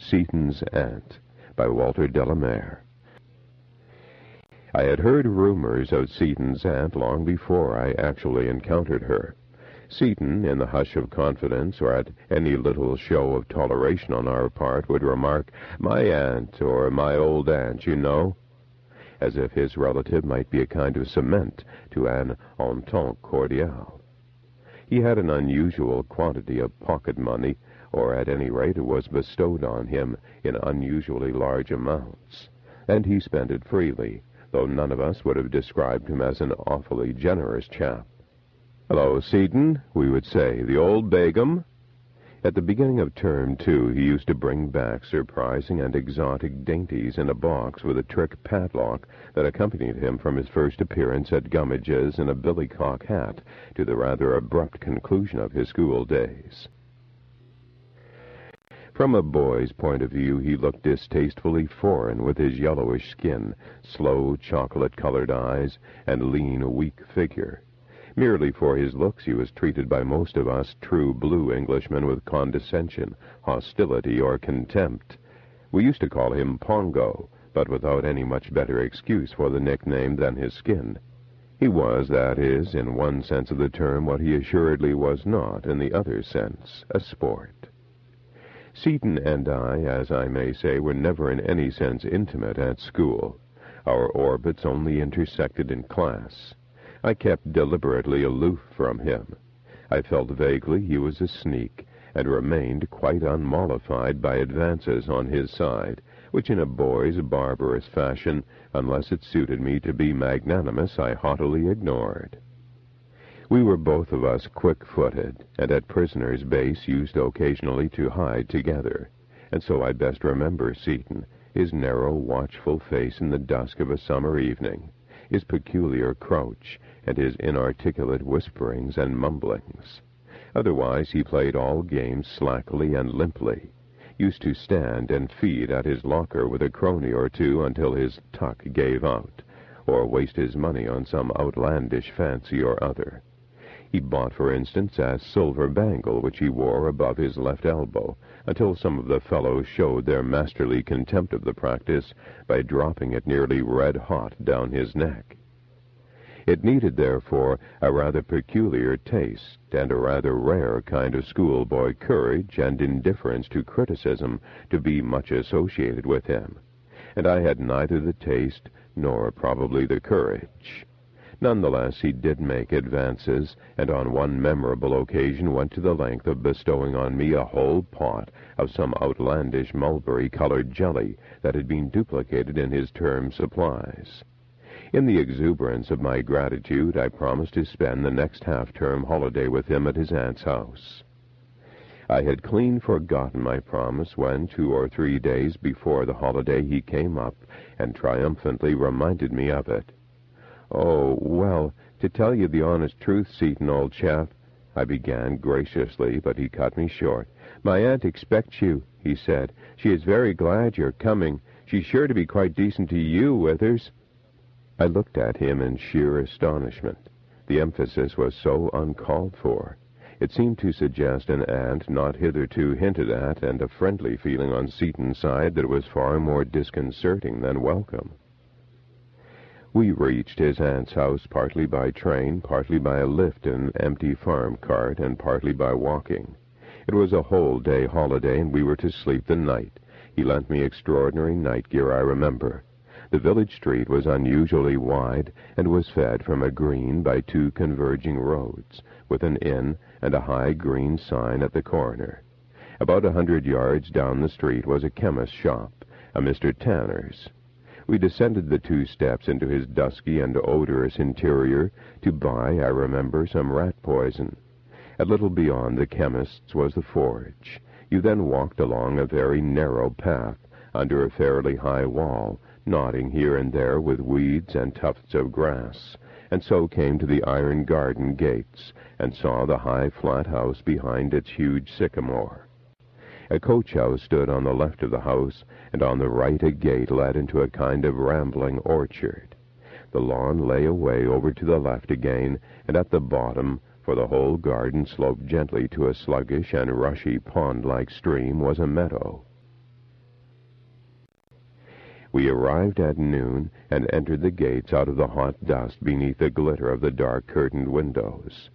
Seaton's Aunt by Walter de la Mare. I had heard rumors of Seaton's aunt long before I actually encountered her. Seaton, in the hush of confidence or at any little show of toleration on our part, would remark, "My aunt," or "my old aunt, you know," as if his relative might be a kind of cement to an entente cordiale. He had an unusual quantity of pocket money, or at any rate it was bestowed on him in unusually large amounts, and he spent it freely, though none of us would have described him as an awfully generous chap. "Hello, Seaton," we would say, "the old Begum?" At the beginning of term, too, he used to bring back surprising and exotic dainties in a box with a trick padlock that accompanied him from his first appearance at Gummidge's in a billycock hat to the rather abrupt conclusion of his school days. From a boy's point of view, he looked distastefully foreign with his yellowish skin, slow chocolate-colored eyes, and lean, weak figure. Merely for his looks he was treated by most of us true blue Englishmen with condescension, hostility, or contempt. We used to call him Pongo, but without any much better excuse for the nickname than his skin. He was, that is, in one sense of the term, what he assuredly was not in the other sense, a sport. Seaton and I, as I may say, were never in any sense intimate at school. Our orbits only intersected in class. I kept deliberately aloof from him. I felt vaguely he was a sneak, and remained quite unmollified by advances on his side, which in a boy's barbarous fashion, unless it suited me to be magnanimous, I haughtily ignored. We were both of us quick-footed, and at Prisoner's Base used occasionally to hide together, and so I best remember Seaton, his narrow, watchful face in the dusk of a summer evening, his peculiar crouch, and his inarticulate whisperings and mumblings. Otherwise he played all games slackly and limply, used to stand and feed at his locker with a crony or two until his tuck gave out, or waste his money on some outlandish fancy or other. He bought, for instance, a silver bangle which he wore above his left elbow, until some of the fellows showed their masterly contempt of the practice by dropping it nearly red-hot down his neck. It needed, therefore, a rather peculiar taste and a rather rare kind of schoolboy courage and indifference to criticism to be much associated with him, and I had neither the taste nor probably the courage. Nonetheless, he did make advances, and on one memorable occasion went to the length of bestowing on me a whole pot of some outlandish mulberry-colored jelly that had been duplicated in his term supplies. In the exuberance of my gratitude, I promised to spend the next half-term holiday with him at his aunt's house. I had clean forgotten my promise when, 2 or 3 days before the holiday, he came up and triumphantly reminded me of it. "Oh, well, to tell you the honest truth, Seaton, old chap," I began graciously, but he cut me short. "My aunt expects you," he said. "She is very glad you're coming. She's sure to be quite decent to you, Withers." I looked at him in sheer astonishment. The emphasis was so uncalled for. It seemed to suggest an aunt not hitherto hinted at, and a friendly feeling on Seaton's side that was far more disconcerting than welcome. We reached his aunt's house partly by train, partly by a lift in an empty farm cart, and partly by walking. It was a whole-day holiday, and we were to sleep the night. He lent me extraordinary night gear, I remember. The village street was unusually wide, and was fed from a green by 2 converging roads, with an inn and a high green sign at the corner. About 100 yards down the street was a chemist's shop, a Mr. Tanner's. We descended the 2 steps into his dusky and odorous interior to buy, I remember, some rat poison. A little beyond the chemist's was the forge. You then walked along a very narrow path, under a fairly high wall, nodding here and there with weeds and tufts of grass, and so came to the iron garden gates, and saw the high flat house behind its huge sycamore. A coach-house stood on the left of the house, and on the right a gate led into a kind of rambling orchard. The lawn lay away over to the left again, and at the bottom, for the whole garden sloped gently to a sluggish and rushy pond-like stream, was a meadow. We arrived at noon and entered the gates out of the hot dust beneath the glitter of the dark curtained windows.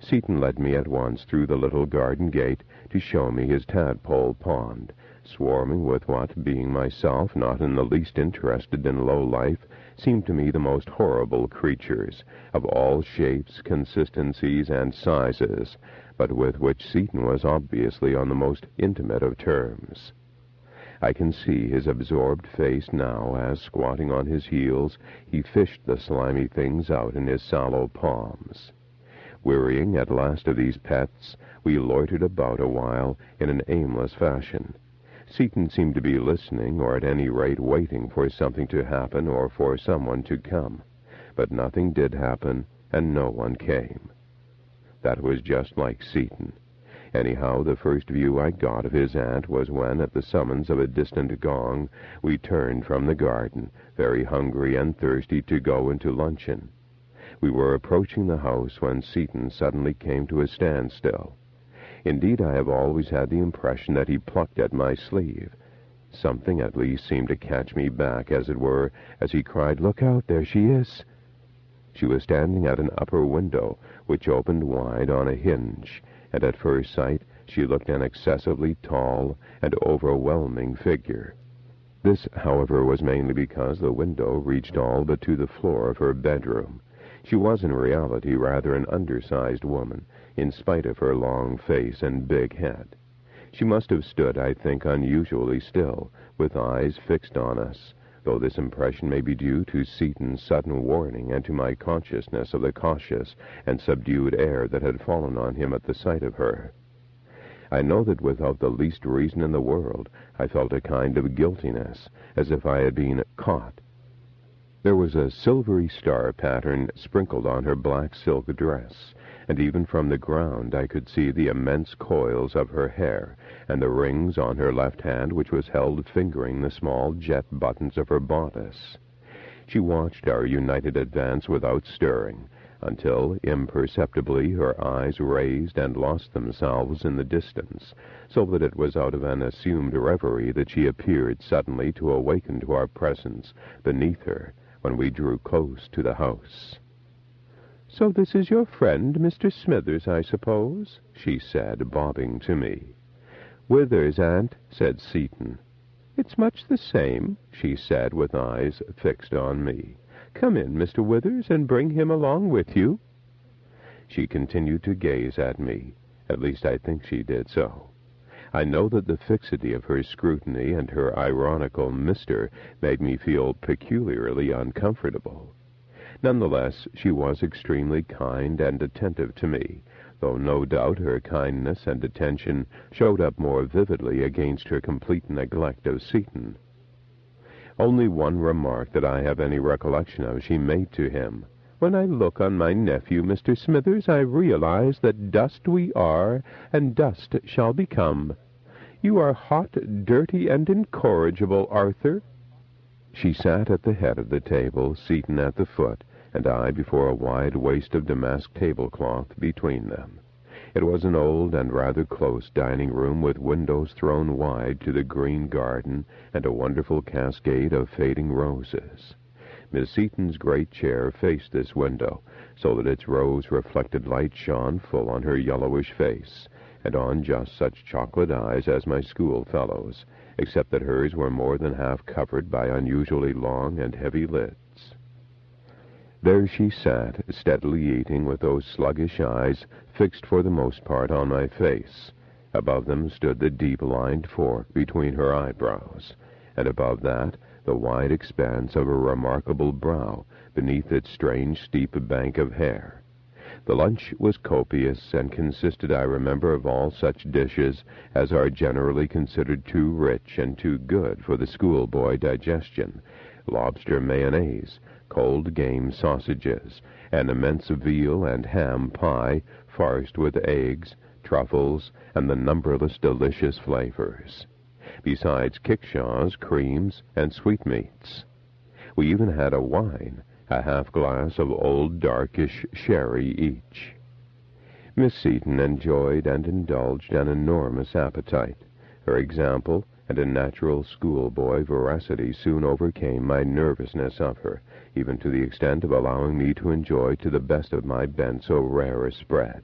Seaton led me at once through the little garden gate to show me his tadpole pond, swarming with what, being myself not in the least interested in low life, seemed to me the most horrible creatures, of all shapes, consistencies, and sizes, but with which Seaton was obviously on the most intimate of terms. I can see his absorbed face now as, squatting on his heels, he fished the slimy things out in his sallow palms. Wearying at last of these pets, we loitered about a while in an aimless fashion. Seaton seemed to be listening, or at any rate waiting for something to happen or for someone to come. But nothing did happen, and no one came. That was just like Seaton. Anyhow, the first view I got of his aunt was when, at the summons of a distant gong, we turned from the garden, very hungry and thirsty, to go into luncheon. We were approaching the house when Seaton suddenly came to a standstill. Indeed, I have always had the impression that he plucked at my sleeve. Something at least seemed to catch me back, as it were, as he cried, "Look out, there she is!" She was standing at an upper window, which opened wide on a hinge, and at first sight she looked an excessively tall and overwhelming figure. This, however, was mainly because the window reached all but to the floor of her bedroom. She was in reality rather an undersized woman, in spite of her long face and big head. She must have stood, I think, unusually still, with eyes fixed on us, though this impression may be due to Seaton's sudden warning and to my consciousness of the cautious and subdued air that had fallen on him at the sight of her. I know that without the least reason in the world I felt a kind of guiltiness, as if I had been caught. There was a silvery star pattern sprinkled on her black silk dress, and even from the ground I could see the immense coils of her hair, and the rings on her left hand which was held fingering the small jet buttons of her bodice. She watched our united advance without stirring, until imperceptibly her eyes raised and lost themselves in the distance, so that it was out of an assumed reverie that she appeared suddenly to awaken to our presence beneath her, when we drew close to the house. "So this is your friend, Mr. Smithers, I suppose?" she said, bobbing to me. "Withers, aunt," said Seaton. "It's much the same," she said, with eyes fixed on me. "Come in, Mr. Withers, and bring him along with you." She continued to gaze at me. At least I think she did so. I know that the fixity of her scrutiny and her ironical "Mr." made me feel peculiarly uncomfortable. Nonetheless, she was extremely kind and attentive to me, though no doubt her kindness and attention showed up more vividly against her complete neglect of Seaton. Only one remark that I have any recollection of she made to him. "When I look on my nephew, Mr. Smithers, I realize that dust we are, and dust shall become. You are hot, dirty, and incorrigible, Arthur." She sat at the head of the table, Seaton at the foot, and I before a wide waste of damask tablecloth between them. It was an old and rather close dining room, with windows thrown wide to the green garden and a wonderful cascade of fading roses. Miss Seaton's great chair faced this window, so that its rose-reflected light shone full on her yellowish face, and on just such chocolate eyes as my schoolfellows, except that hers were more than half covered by unusually long and heavy lids. There she sat, steadily eating, with those sluggish eyes fixed for the most part on my face. Above them stood the deep-lined fork between her eyebrows, and above that the wide expanse of a remarkable brow beneath its strange steep bank of hair. The lunch was copious, and consisted, I remember, of all such dishes as are generally considered too rich and too good for the schoolboy digestion: lobster mayonnaise, cold game sausages, an immense veal and ham pie farced with eggs, truffles, and the numberless delicious flavors, besides kickshaws, creams, and sweetmeats. We even had a wine, a half-glass of old darkish sherry each. Miss Seaton enjoyed and indulged an enormous appetite. Her example, and a natural schoolboy veracity soon overcame my nervousness of her, even to the extent of allowing me to enjoy to the best of my bent so rare a spread.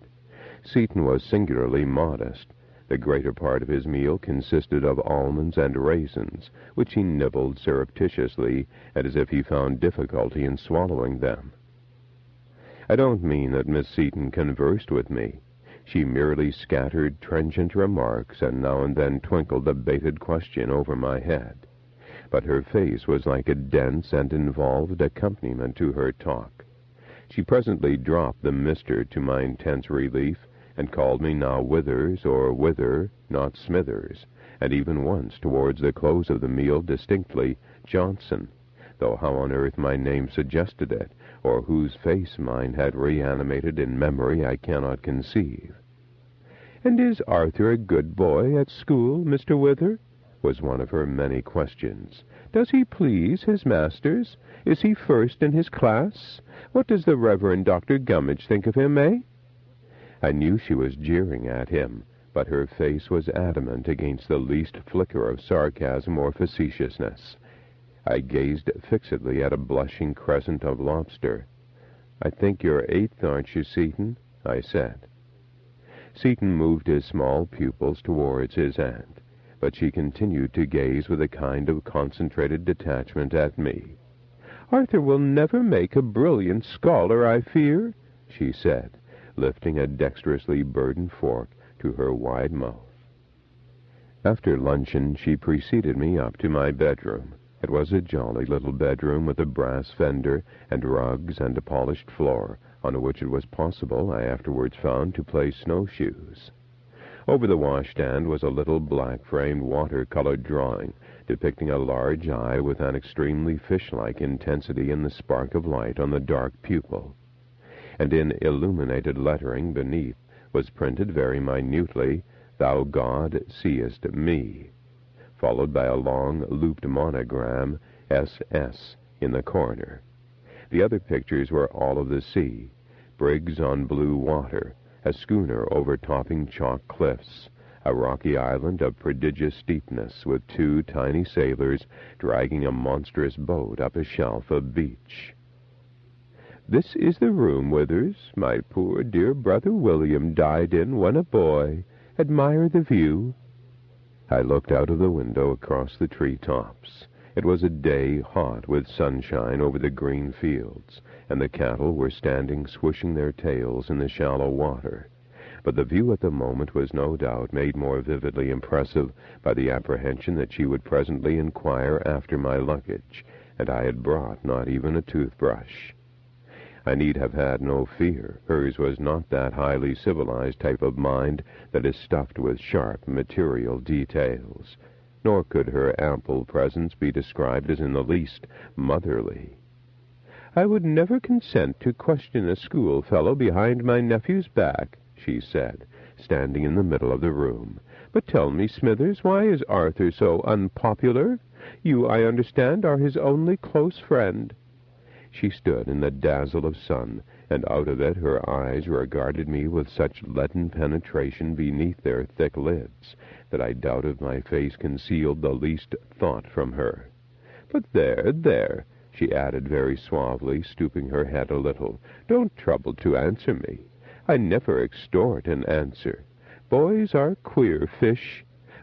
Seaton was singularly modest. The greater part of his meal consisted of almonds and raisins, which he nibbled surreptitiously, and as if he found difficulty in swallowing them. I don't mean that Miss Seaton conversed with me. She merely scattered trenchant remarks, and now and then twinkled a baited question over my head. But her face was like a dense and involved accompaniment to her talk. She presently dropped the Mr. to my intense relief, and called me now Withers, or Wither, not Smithers, and even once, towards the close of the meal, distinctly Johnson, though how on earth my name suggested it, or whose face mine had reanimated in memory, I cannot conceive. "And is Arthur a good boy at school, Mr. Wither?" was one of her many questions. "Does he please his masters? Is he first in his class? What does the Reverend Dr. Gummidge think of him, eh?" I knew she was jeering at him, but her face was adamant against the least flicker of sarcasm or facetiousness. I gazed fixedly at a blushing crescent of lobster. "I think you're 8th, aren't you, Seaton?" I said. Seaton moved his small pupils towards his aunt, but she continued to gaze with a kind of concentrated detachment at me. "Arthur will never make a brilliant scholar, I fear," she said, lifting a dexterously burdened fork to her wide mouth. After luncheon she preceded me up to my bedroom. It was a jolly little bedroom with a brass fender and rugs and a polished floor, on which it was possible, I afterwards found, to place snowshoes. Over the washstand was a little black-framed water-colored drawing, depicting a large eye with an extremely fish-like intensity in the spark of light on the dark pupil. And in illuminated lettering beneath was printed very minutely, "Thou God seest me," followed by a long looped monogram, "S.S." in the corner. The other pictures were all of the sea, brigs on blue water, a schooner overtopping chalk cliffs, a rocky island of prodigious steepness, with 2 tiny sailors dragging a monstrous boat up a shelf of beach. "This is the room, Withers, my poor dear brother William died in when a boy. Admire the view." I looked out of the window across the tree-tops. It was a day hot with sunshine over the green fields, and the cattle were standing swishing their tails in the shallow water. But the view at the moment was no doubt made more vividly impressive by the apprehension that she would presently inquire after my luggage, and I had brought not even a toothbrush. I need have had no fear. Hers was not that highly civilized type of mind that is stuffed with sharp material details, nor could her ample presence be described as in the least motherly. "I would never consent to question a schoolfellow behind my nephew's back," she said, standing in the middle of the room. "But tell me, Smithers, why is Arthur so unpopular? You, I understand, are his only close friend." She stood in the dazzle of sun, and out of it her eyes regarded me with such leaden penetration beneath their thick lids that I doubt if my face concealed the least thought from her. "But there, there," she added very suavely, stooping her head a little, "don't trouble to answer me. I never extort an answer. Boys are queer fish.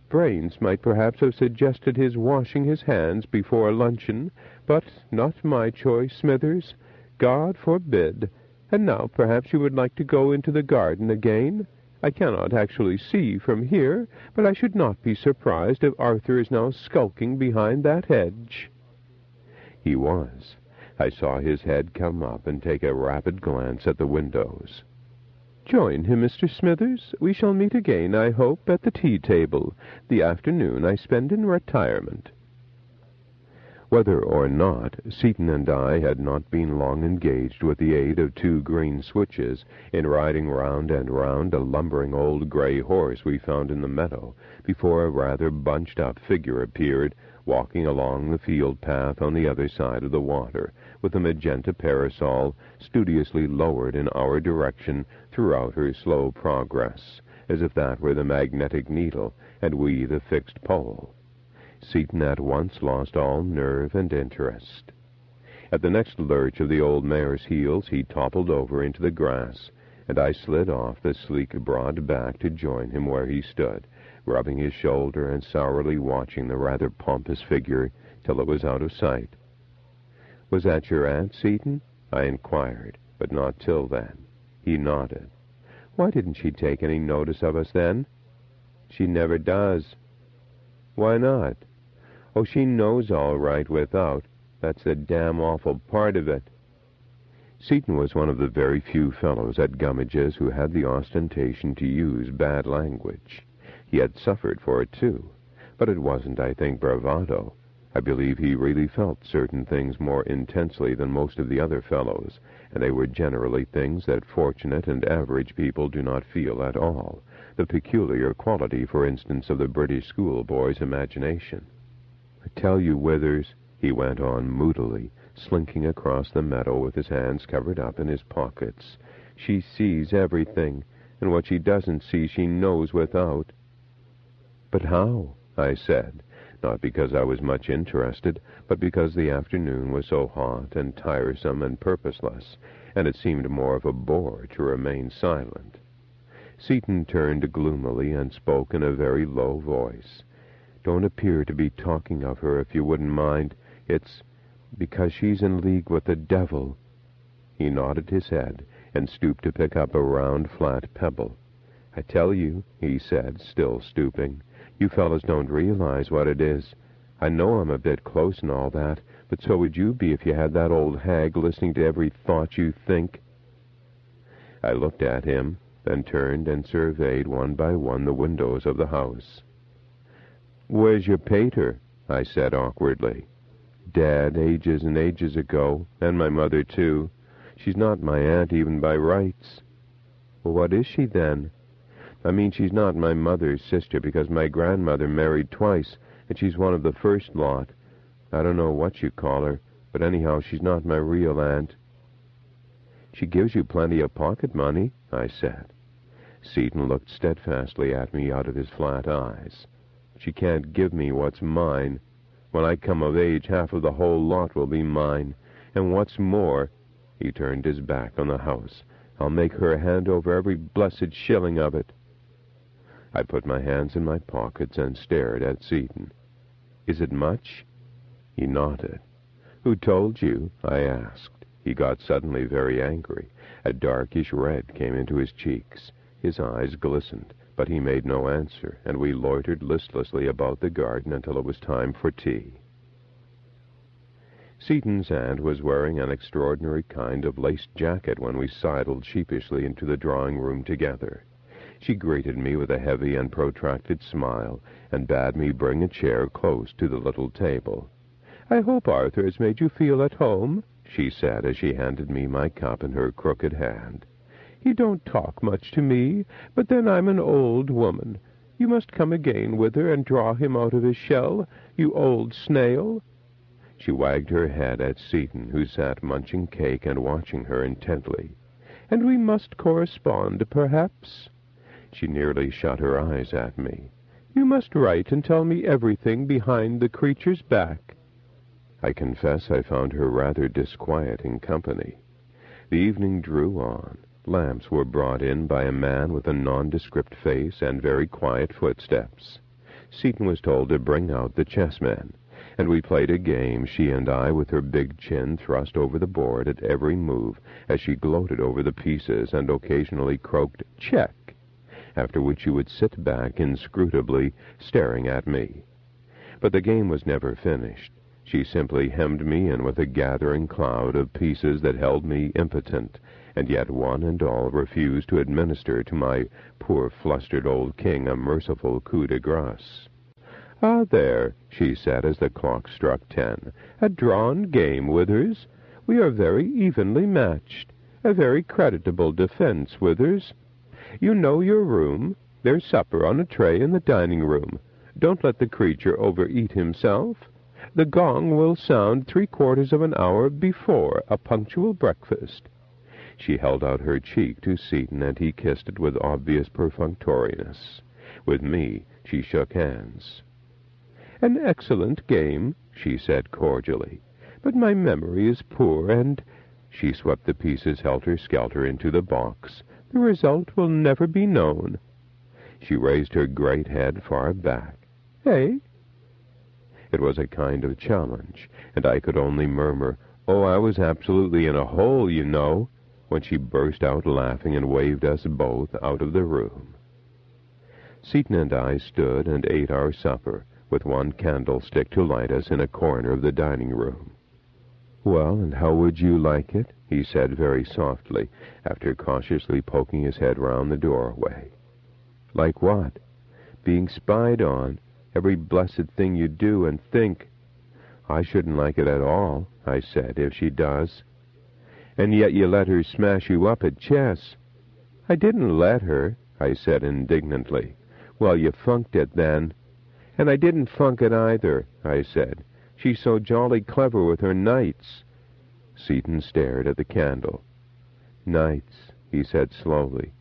Brains might perhaps have suggested his washing his hands before luncheon, but not my choice, Smithers. God forbid. And now perhaps you would like to go into the garden again. I cannot actually see from here, but I should not be surprised if Arthur is now skulking behind that hedge." He was. I saw his head come up and take a rapid glance at the windows. "Join him, Mr. Smithers. We shall meet again, I hope, at the tea-table. The afternoon I spend in retirement." Whether or not, Seaton and I had not been long engaged with the aid of 2 green switches in riding round and round a lumbering old gray horse we found in the meadow, before a rather bunched-up figure appeared, walking along the field path on the other side of the water, with a magenta parasol studiously lowered in our direction throughout her slow progress, as if that were the magnetic needle and we the fixed pole. Seaton at once lost all nerve and interest. At the next lurch of the old mare's heels, he toppled over into the grass, and I slid off the sleek broad back to join him where he stood, rubbing his shoulder and sourly watching the rather pompous figure till it was out of sight. "Was that your aunt, Seaton?" I inquired, but not till then. He nodded. "Why didn't she take any notice of us then?" "She never does." "Why not?" "Oh, she knows all right without. That's the damn awful part of it." Seaton was one of the very few fellows at Gummage's who had the ostentation to use bad language. He had suffered for it, too. But it wasn't, I think, bravado. I believe he really felt certain things more intensely than most of the other fellows, and they were generally things that fortunate and average people do not feel at all, the peculiar quality, for instance, of the British schoolboy's imagination. "I tell you, Withers," he went on moodily, slinking across the meadow with his hands covered up in his pockets, "she sees everything, and what she doesn't see she knows without." "But how?" I said, not because I was much interested, but because the afternoon was so hot and tiresome and purposeless, and it seemed more of a bore to remain silent. Seaton turned gloomily and spoke in a very low voice. "Don't appear to be talking of her, if you wouldn't mind. It's because she's in league with the devil." He nodded his head and stooped to pick up a round, flat pebble. "I tell you," he said, still stooping, "you fellows don't realize what it is. I know I'm a bit close and all that, but so would you be if you had that old hag listening to every thought you think." I looked at him, then turned and surveyed one by one the windows of the house. "Where's your pater?" I said awkwardly. "Dead ages and ages ago, and my mother too. She's not my aunt even by rights." "Well, what is she then?" "I mean, she's not my mother's sister, because my grandmother married twice, and she's one of the first lot. I don't know what you call her, but anyhow she's not my real aunt." "She gives you plenty of pocket money," I said. Seaton looked steadfastly at me out of his flat eyes. "She can't give me what's mine. When I come of age, half of the whole lot will be mine. And what's more," he turned his back on the house, "I'll make her hand over every blessed shilling of it." I put my hands in my pockets and stared at Seaton. "Is it much?" He nodded. "Who told you?" I asked. He got suddenly very angry. A darkish red came into his cheeks. His eyes glistened, but he made no answer, and we loitered listlessly about the garden until it was time for tea. Seaton's aunt was wearing an extraordinary kind of laced jacket when we sidled sheepishly into the drawing-room together. She greeted me with a heavy and protracted smile, and bade me bring a chair close to the little table. "I hope Arthur has made you feel at home," she said as she handed me my cup in her crooked hand. "He don't talk much to me, but then I'm an old woman. You must come again with her and draw him out of his shell, you old snail." She wagged her head at Seaton, who sat munching cake and watching her intently. "And we must correspond, perhaps." She nearly shut her eyes at me. "You must write and tell me everything behind the creature's back." I confess I found her rather disquieting company. The evening drew on. Lamps were brought in by a man with a nondescript face and very quiet footsteps. Seaton was told to bring out the chessmen, and we played a game, she and I, with her big chin thrust over the board at every move as she gloated over the pieces and occasionally croaked, "Check," after which she would sit back inscrutably, staring at me. But the game was never finished. She simply hemmed me in with a gathering cloud of pieces that held me impotent, and yet one and all refused to administer to my poor flustered old king a merciful coup de grace. "Ah, there," she said as the clock struck 10, "a drawn game, Withers. We are very evenly matched. A very creditable defense, Withers. You know your room. There's supper on a tray in the dining-room. Don't let the creature overeat himself. The gong will sound 3/4 of an hour before a punctual breakfast." She held out her cheek to Seaton, and he kissed it with obvious perfunctoriness. With me, she shook hands. "An excellent game," she said cordially, "but my memory is poor, and—" She swept the pieces helter-skelter into the box. "The result will never be known." She raised her great head far back. "Eh?" It was a kind of challenge, and I could only murmur, "Oh, I was absolutely in a hole, you know," when she burst out laughing and waved us both out of the room. Seaton and I stood and ate our supper, with one candlestick to light us in a corner of the dining room. "Well, and how would you like it?" he said very softly, after cautiously poking his head round the doorway. "Like what?" "Being spied on, every blessed thing you do and think." "I shouldn't like it at all," I said, "if she does." "And yet you let her smash you up at chess." "I didn't let her," I said indignantly. "Well, you funked it then." "And I didn't funk it either," I said. "She's so jolly clever with her knights." Seaton stared at the candle. "Knights," he said slowly.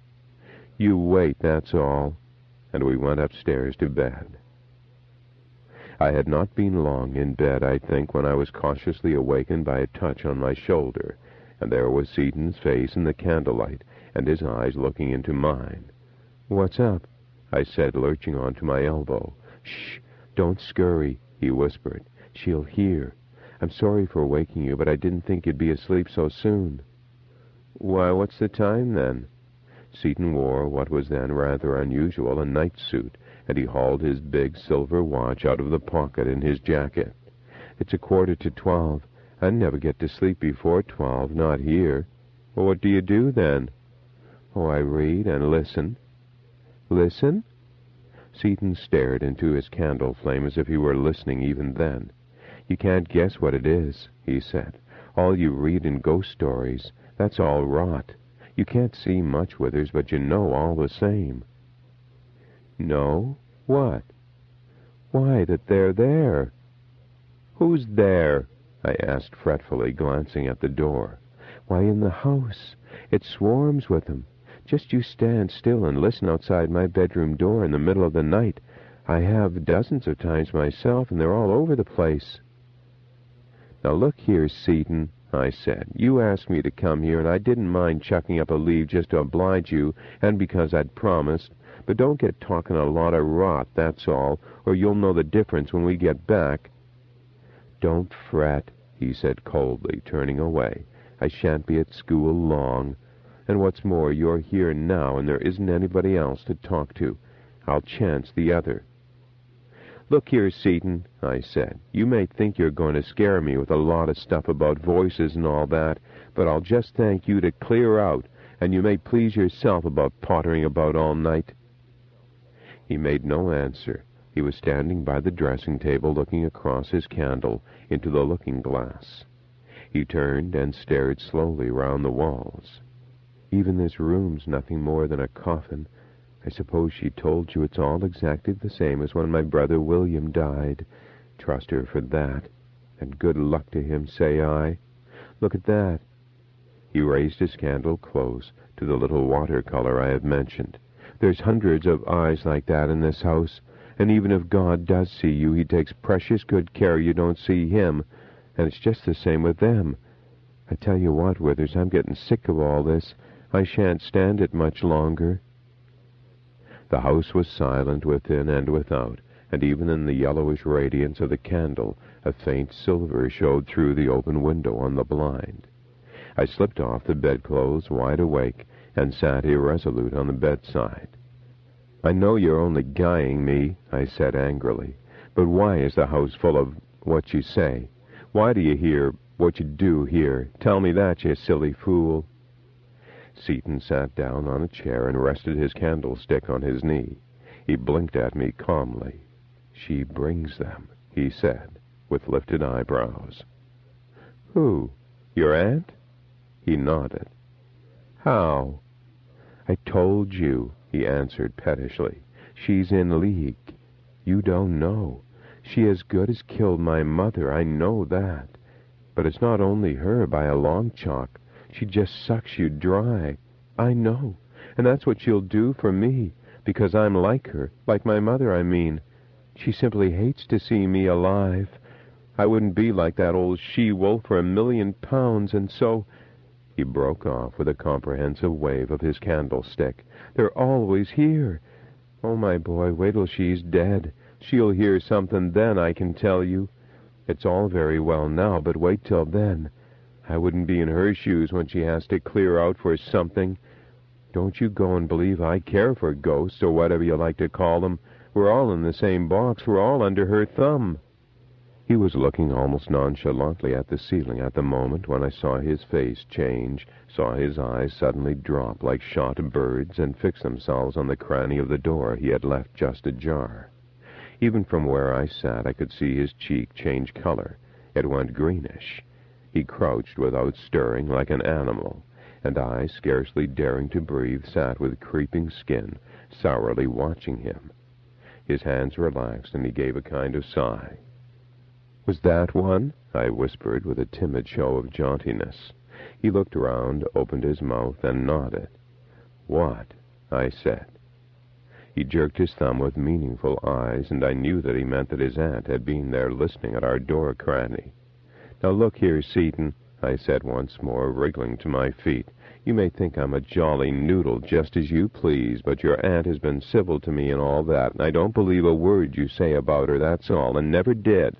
"You wait, that's all." And we went upstairs to bed. I had not been long in bed, I think, when I was cautiously awakened by a touch on my shoulder, and there was Seaton's face in the candlelight, and his eyes looking into mine. "What's up?" I said, lurching on to my elbow. "Shh! Don't scurry," he whispered. "She'll hear. I'm sorry for waking you, but I didn't think you'd be asleep so soon." "Why, what's the time, then?" Seaton wore what was then rather unusual, a night suit, and he hauled his big silver watch out of the pocket in his jacket. "It's 11:45. I never get to sleep before 12, not here." "Well, what do you do, then?" "Oh, I read and listen." "Listen?" Seaton stared into his candle flame as if he were listening even then. "You can't guess what it is," he said. "All you read in ghost stories, that's all rot. You can't see much, Withers, but you know all the same." "No? What?" "Why, that they're there." "Who's there?" I asked fretfully, glancing at the door. "Why, in the house. It swarms with them. Just you stand still and listen outside my bedroom door in the middle of the night. I have dozens of times myself, and they're all over the place." "Now look here, Seaton," I said. "You asked me to come here, and I didn't mind chucking up a leave just to oblige you, and because I'd promised. But don't get talking a lot of rot, that's all, or you'll know the difference when we get back." "Don't fret," he said coldly, turning away. "I shan't be at school long. And what's more, you're here now, and there isn't anybody else to talk to. I'll chance the other." "Look here, Seaton," I said. "You may think you're going to scare me with a lot of stuff about voices and all that, but I'll just thank you to clear out, and you may please yourself about pottering about all night." He made no answer. He was standing by the dressing-table, looking across his candle into the looking-glass. He turned and stared slowly round the walls. "Even this room's nothing more than a coffin. I suppose she told you it's all exactly the same as when my brother William died. Trust her for that. And good luck to him, say I. Look at that." He raised his candle close to the little watercolor I have mentioned. "There's hundreds of eyes like that in this house, and even if God does see you, he takes precious good care you don't see him, and it's just the same with them. I tell you what, Withers, I'm getting sick of all this. I shan't stand it much longer." The house was silent within and without, and even in the yellowish radiance of the candle, a faint silver showed through the open window on the blind. I slipped off the bedclothes, wide awake, and sat irresolute on the bedside. "I know you're only guying me," I said angrily, "but why is the house full of what you say? Why do you hear what you do hear? Tell me that, you silly fool." Seaton sat down on a chair and rested his candlestick on his knee. He blinked at me calmly. "She brings them," he said, with lifted eyebrows. "Who? Your aunt?" He nodded. "How?" "I told you," he answered pettishly. "She's in league. You don't know. She as good as killed my mother, I know that. But it's not only her by a long chalk. She just sucks you dry. I know. And that's what she'll do for me, because I'm like her, like my mother, I mean. She simply hates to see me alive. I wouldn't be like that old she-wolf for £1,000,000, and so—" He broke off with a comprehensive wave of his candlestick. "They're always here. Oh, my boy, wait till she's dead. She'll hear something then, I can tell you. It's all very well now, but wait till then. I wouldn't be in her shoes when she has to clear out for something. Don't you go and believe I care for ghosts, or whatever you like to call them. We're all in the same box. We're all under her thumb." He was looking almost nonchalantly at the ceiling at the moment when I saw his face change, saw his eyes suddenly drop like shot birds and fix themselves on the cranny of the door he had left just ajar. Even from where I sat I could see his cheek change color. It went greenish. He crouched without stirring like an animal, and I, scarcely daring to breathe, sat with creeping skin, sourly watching him. His hands relaxed, and he gave a kind of sigh. "Was that one?" I whispered with a timid show of jauntiness. He looked round, opened his mouth, and nodded. "What?" I said. He jerked his thumb with meaningful eyes, and I knew that he meant that his aunt had been there listening at our door cranny. "Now look here, Seaton," I said once more, wriggling to my feet. "You may think I'm a jolly noodle, just as you please, but your aunt has been civil to me and all that, and I don't believe a word you say about her, that's all, and never did.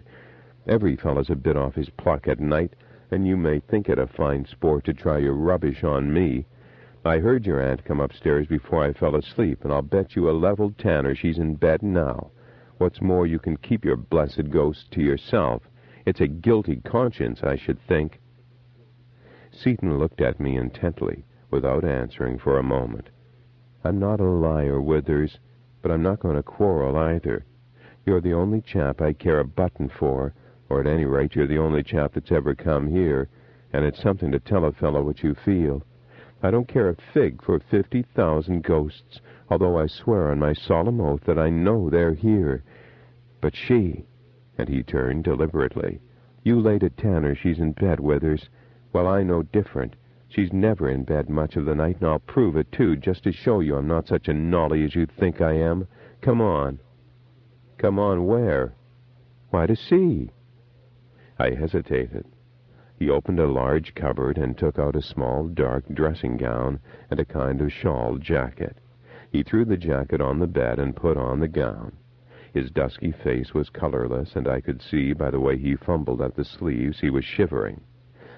Every fellow's a bit off his pluck at night, and you may think it a fine sport to try your rubbish on me. I heard your aunt come upstairs before I fell asleep, and I'll bet you a level tanner she's in bed now. What's more, you can keep your blessed ghost to yourself. It's a guilty conscience, I should think." Seaton looked at me intently, without answering for a moment. "I'm not a liar, Withers, but I'm not going to quarrel either. You're the only chap I care a button for, or at any rate you're the only chap that's ever come here, and it's something to tell a fellow what you feel. I don't care a fig for 50,000 ghosts, although I swear on my solemn oath that I know they're here. But she—" and he turned deliberately. "You laid it, Tanner, she's in bed, Withers. Well, I know different. She's never in bed much of the night, and I'll prove it, too, just to show you I'm not such a nolly as you think I am. Come on." "Come on where?" "Why, to see." I hesitated. He opened a large cupboard and took out a small, dark dressing gown and a kind of shawl jacket. He threw the jacket on the bed and put on the gown. His dusky face was colorless, and I could see by the way he fumbled at the sleeves he was shivering.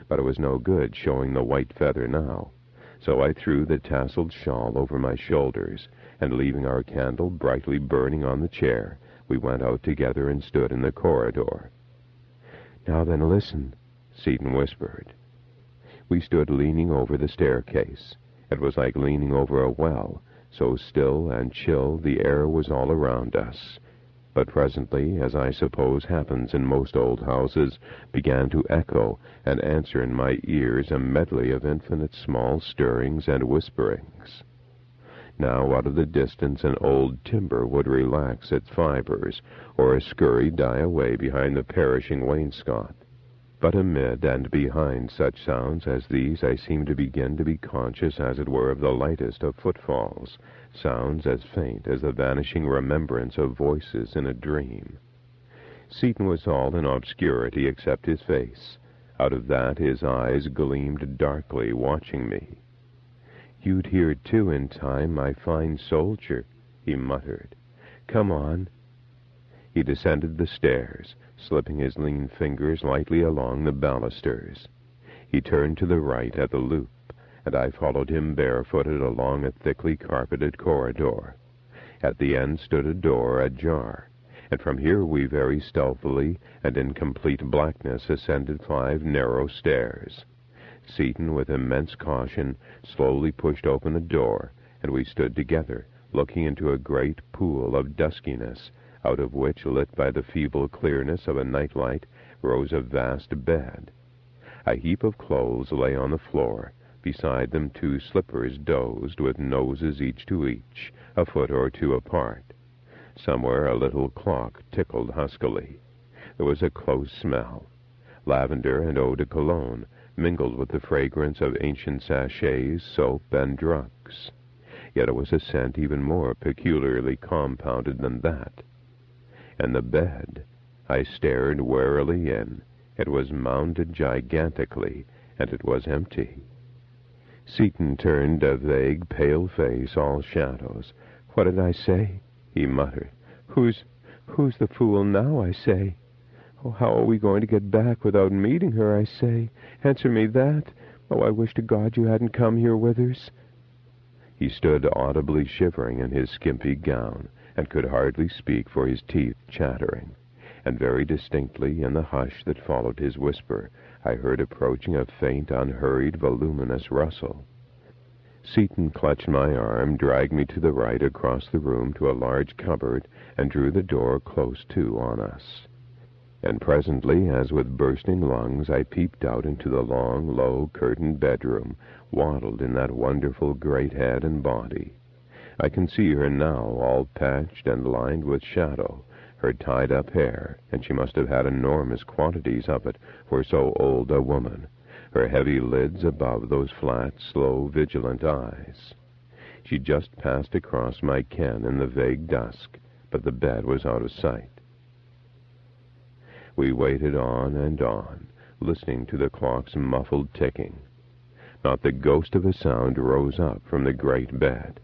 But it was no good showing the white feather now. So I threw the tasseled shawl over my shoulders, and leaving our candle brightly burning on the chair, we went out together and stood in the corridor. "Now then, listen," Seaton whispered. We stood leaning over the staircase. It was like leaning over a well, so still and chill the air was all around us. But presently, as I suppose happens in most old houses, began to echo and answer in my ears a medley of infinite small stirrings and whisperings. Now out of the distance an old timber would relax its fibers, or a scurry die away behind the perishing wainscot. But amid and behind such sounds as these I seemed to begin to be conscious, as it were, of the lightest of footfalls, sounds as faint as the vanishing remembrance of voices in a dream. Seaton was all in obscurity except his face. Out of that his eyes gleamed darkly, watching me. "You'd hear, too, in time, my fine soldier," he muttered. "Come on." He descended the stairs, slipping his lean fingers lightly along the balusters. He turned to the right at the loop, and I followed him barefooted along a thickly carpeted corridor. At the end stood a door ajar, and from here we very stealthily and in complete blackness ascended 5 narrow stairs. Seaton, with immense caution, slowly pushed open a door, and we stood together, looking into a great pool of duskiness, out of which, lit by the feeble clearness of a nightlight, rose a vast bed. A heap of clothes lay on the floor. Beside them 2 slippers dozed, with noses each to each, a foot or 2 apart. Somewhere a little clock tickled huskily. There was a close smell. Lavender and eau de cologne mingled with the fragrance of ancient sachets, soap, and drugs. Yet it was a scent even more peculiarly compounded than that. And the bed, I stared warily in. It was mounded gigantically, and it was empty. Seaton turned a vague, pale face, all shadows. "What did I say?" he muttered. Who's the fool now, I say? Oh, how are we going to get back without meeting her, I say? Answer me that. Oh, I wish to God you hadn't come here with us." He stood audibly shivering in his skimpy gown, and could hardly speak for his teeth chattering. And very distinctly, in the hush that followed his whisper, I heard approaching a faint, unhurried, voluminous rustle. Seaton clutched my arm, dragged me to the right across the room to a large cupboard, and drew the door close to on us. And presently, as with bursting lungs, I peeped out into the long, low, curtained bedroom, waddled in that wonderful great head and body. I can see her now, all patched and lined with shadow, her tied-up hair, and she must have had enormous quantities of it for so old a woman, her heavy lids above those flat, slow, vigilant eyes. She just passed across my ken in the vague dusk, but the bed was out of sight. We waited on and on, listening to the clock's muffled ticking. Not the ghost of a sound rose up from the great bed.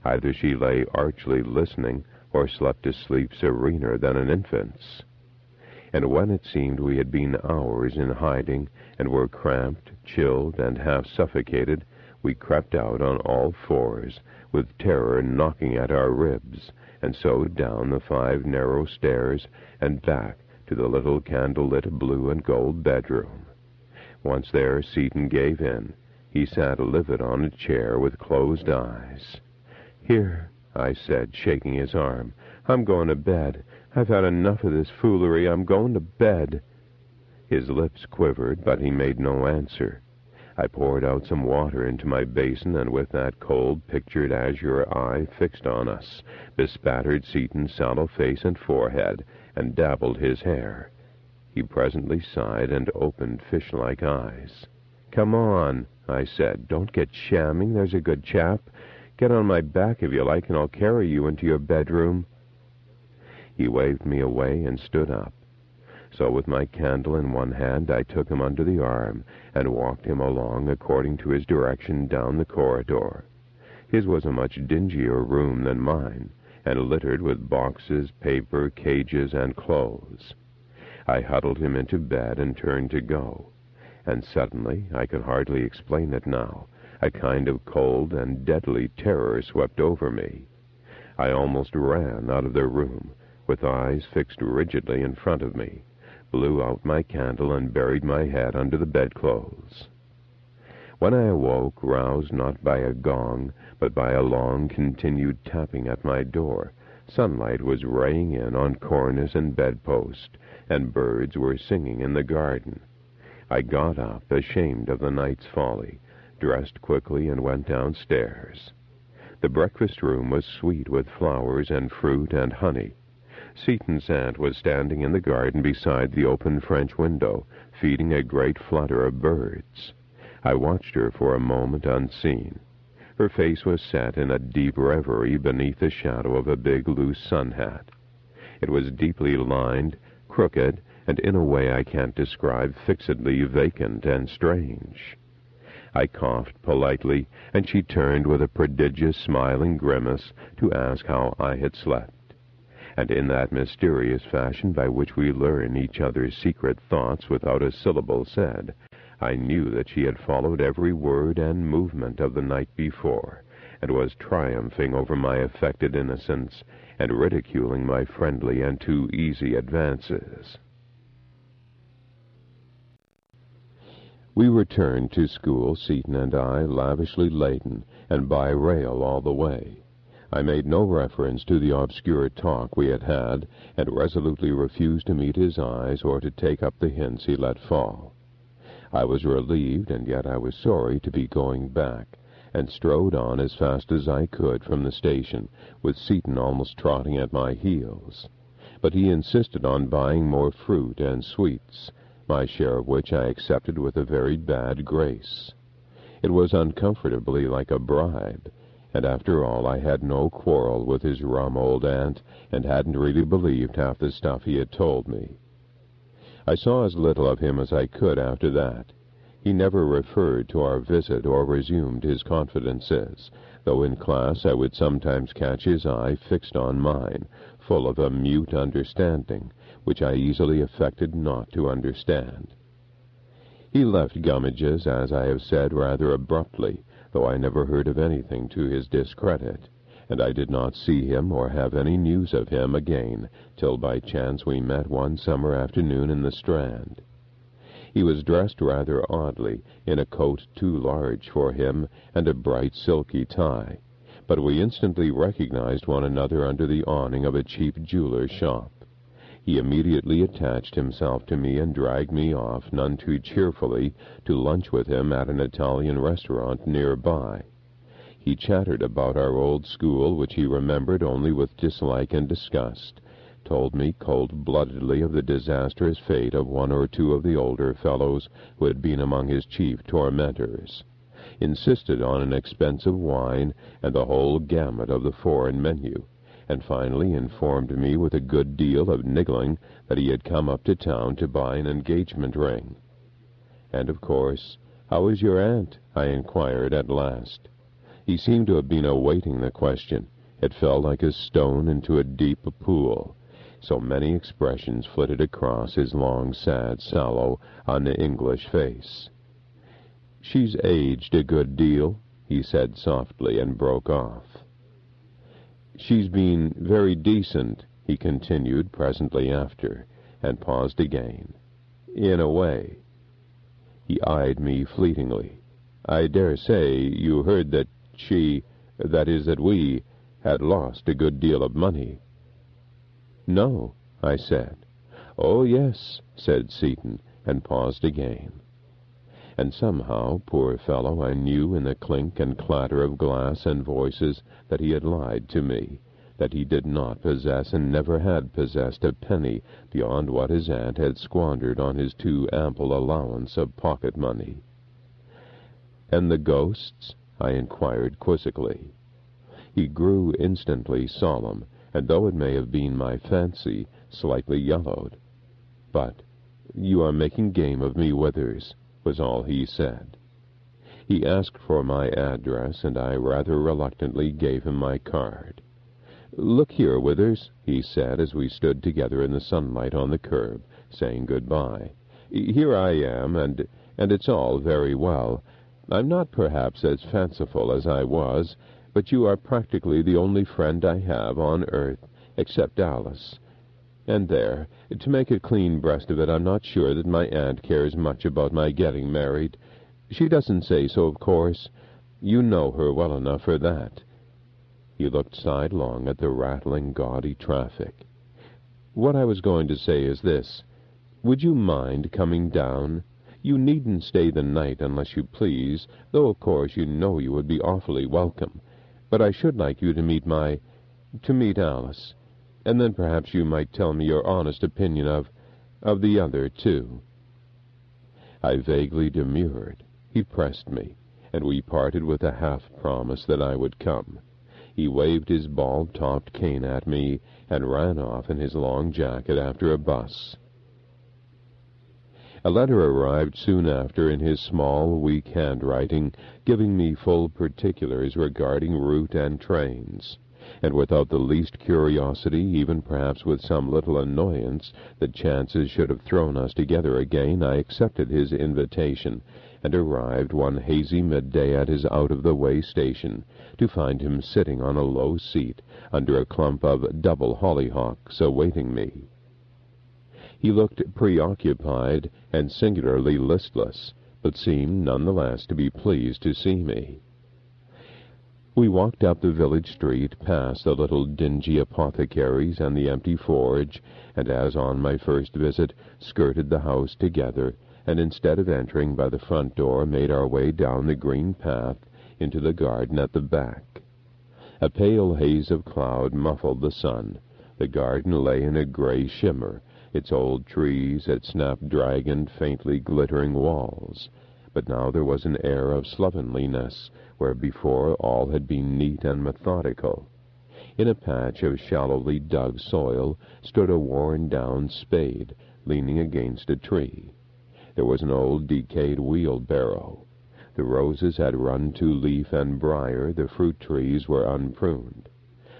Either she lay archly listening, or slept a sleep serener than an infant's. And when it seemed we had been hours in hiding, and were cramped, chilled, and half suffocated, we crept out on all fours, with terror knocking at our ribs, and so down the 5 narrow stairs, and back to the little candle-lit blue and gold bedroom. Once there, Seaton gave in. He sat livid on a chair with closed eyes. "Here," I said, shaking his arm. "I'm going to bed. I've had enough of this foolery. I'm going to bed." His lips quivered, but he made no answer. I poured out some water into my basin, and with that cold, pictured azure eye fixed on us, bespattered Seaton's sallow face and forehead, and dabbled his hair. He presently sighed and opened fish-like eyes. "Come on," I said. "Don't get shamming, there's a good chap. Get on my back if you like, and I'll carry you into your bedroom." He waved me away and stood up. So with my candle in one hand, I took him under the arm and walked him along according to his direction down the corridor. His was a much dingier room than mine, and littered with boxes, paper, cages, and clothes. I huddled him into bed and turned to go. And suddenly, I can hardly explain it now, a kind of cold and deadly terror swept over me. I almost ran out of the room, with eyes fixed rigidly in front of me, blew out my candle, and buried my head under the bedclothes. When I awoke, roused not by a gong, but by a long continued tapping at my door, sunlight was raying in on cornice and bedpost, and birds were singing in the garden. I got up, ashamed of the night's folly, dressed quickly, and went downstairs. The breakfast room was sweet with flowers and fruit and honey. Seaton's aunt was standing in the garden beside the open French window, feeding a great flutter of birds. I watched her for a moment unseen. Her face was set in a deep reverie beneath the shadow of a big loose sun hat. It was deeply lined, crooked, and in a way I can't describe, fixedly vacant and strange. I coughed politely, and she turned with a prodigious smiling grimace to ask how I had slept. And in that mysterious fashion by which we learn each other's secret thoughts without a syllable said, I knew that she had followed every word and movement of the night before, and was triumphing over my affected innocence, and ridiculing my friendly and too easy advances. We returned to school, Seaton and I, lavishly laden, and by rail all the way. I made no reference to the obscure talk we had had, and resolutely refused to meet his eyes or to take up the hints he let fall. I was relieved, and yet I was sorry to be going back, and strode on as fast as I could from the station, with Seaton almost trotting at my heels. But he insisted on buying more fruit and sweets, my share of which I accepted with a very bad grace. It was uncomfortably like a bribe, and after all I had no quarrel with his rum old aunt, and hadn't really believed half the stuff he had told me. I saw as little of him as I could after that. He never referred to our visit or resumed his confidences, though in class I would sometimes catch his eye fixed on mine, full of a mute understanding, which I easily affected not to understand. He left Gummidge's, as I have said, rather abruptly, though I never heard of anything to his discredit, and I did not see him or have any news of him again till by chance we met one summer afternoon in the Strand. He was dressed rather oddly, in a coat too large for him and a bright silky tie, but we instantly recognized one another under the awning of a cheap jeweler's shop. He immediately attached himself to me and dragged me off, none too cheerfully, to lunch with him at an Italian restaurant near by. He chattered about our old school, which he remembered only with dislike and disgust, told me cold-bloodedly of the disastrous fate of one or two of the older fellows who had been among his chief tormentors, insisted on an expensive wine and the whole gamut of the foreign menu, and finally informed me with a good deal of niggling that he had come up to town to buy an engagement ring. "And, of course, how is your aunt?" I inquired at last. He seemed to have been awaiting the question. It fell like a stone into a deep pool. So many expressions flitted across his long, sad, sallow, un-English face. "She's aged a good deal," he said softly, and broke off. "She's been very decent," he continued presently after, and paused again. "In a way." He eyed me fleetingly. "I dare say you heard that that we had lost a good deal of money." "No," I said. "Oh, yes," said Seaton, and paused again. And somehow, poor fellow, I knew in the clink and clatter of glass and voices that he had lied to me, that he did not possess and never had possessed a penny beyond what his aunt had squandered on his too ample allowance of pocket money. "And the ghosts?" I inquired quizzically. He grew instantly solemn, and though it may have been my fancy, slightly yellowed. "But you are making game of me, Withers," was all he said. He asked for my address, and I rather reluctantly gave him my card. "Look here, Withers," he said, as we stood together in the sunlight on the curb, saying good-bye. "Here I am, and it's all very well. I'm not perhaps as fanciful as I was, but you are practically the only friend I have on earth, except Alice. And there, to make a clean breast of it, I'm not sure that my aunt cares much about my getting married. She doesn't say so, of course. You know her well enough for that." He looked sidelong at the rattling, gaudy traffic. "What I was going to say is this. Would you mind coming down? You needn't stay the night unless you please, though of course you know you would be awfully welcome. But I should like you to meet Alice, and then perhaps you might tell me your honest opinion of the other, too." I vaguely demurred. He pressed me, and we parted with a half-promise that I would come. He waved his bald-topped cane at me and ran off in his long jacket after a bus. A letter arrived soon after in his small, weak handwriting, giving me full particulars regarding route and trains, and without the least curiosity, even perhaps with some little annoyance that chances should have thrown us together again, I accepted his invitation, and arrived one hazy midday at his out-of-the-way station, to find him sitting on a low seat under a clump of double hollyhocks awaiting me. He looked preoccupied and singularly listless, but seemed none the less to be pleased to see me. We walked up the village street, past the little dingy apothecaries and the empty forge, and as on my first visit, skirted the house together, and instead of entering by the front door, made our way down the green path into the garden at the back. A pale haze of cloud muffled the sun. The garden lay in a gray shimmer, its old trees, its snap-dragoned, faintly glittering walls. but now there was an air of slovenliness, where before all had been neat and methodical. In a patch of shallowly dug soil stood a worn-down spade, leaning against a tree. There was an old decayed wheelbarrow. The roses had run to leaf and briar, the fruit trees were unpruned.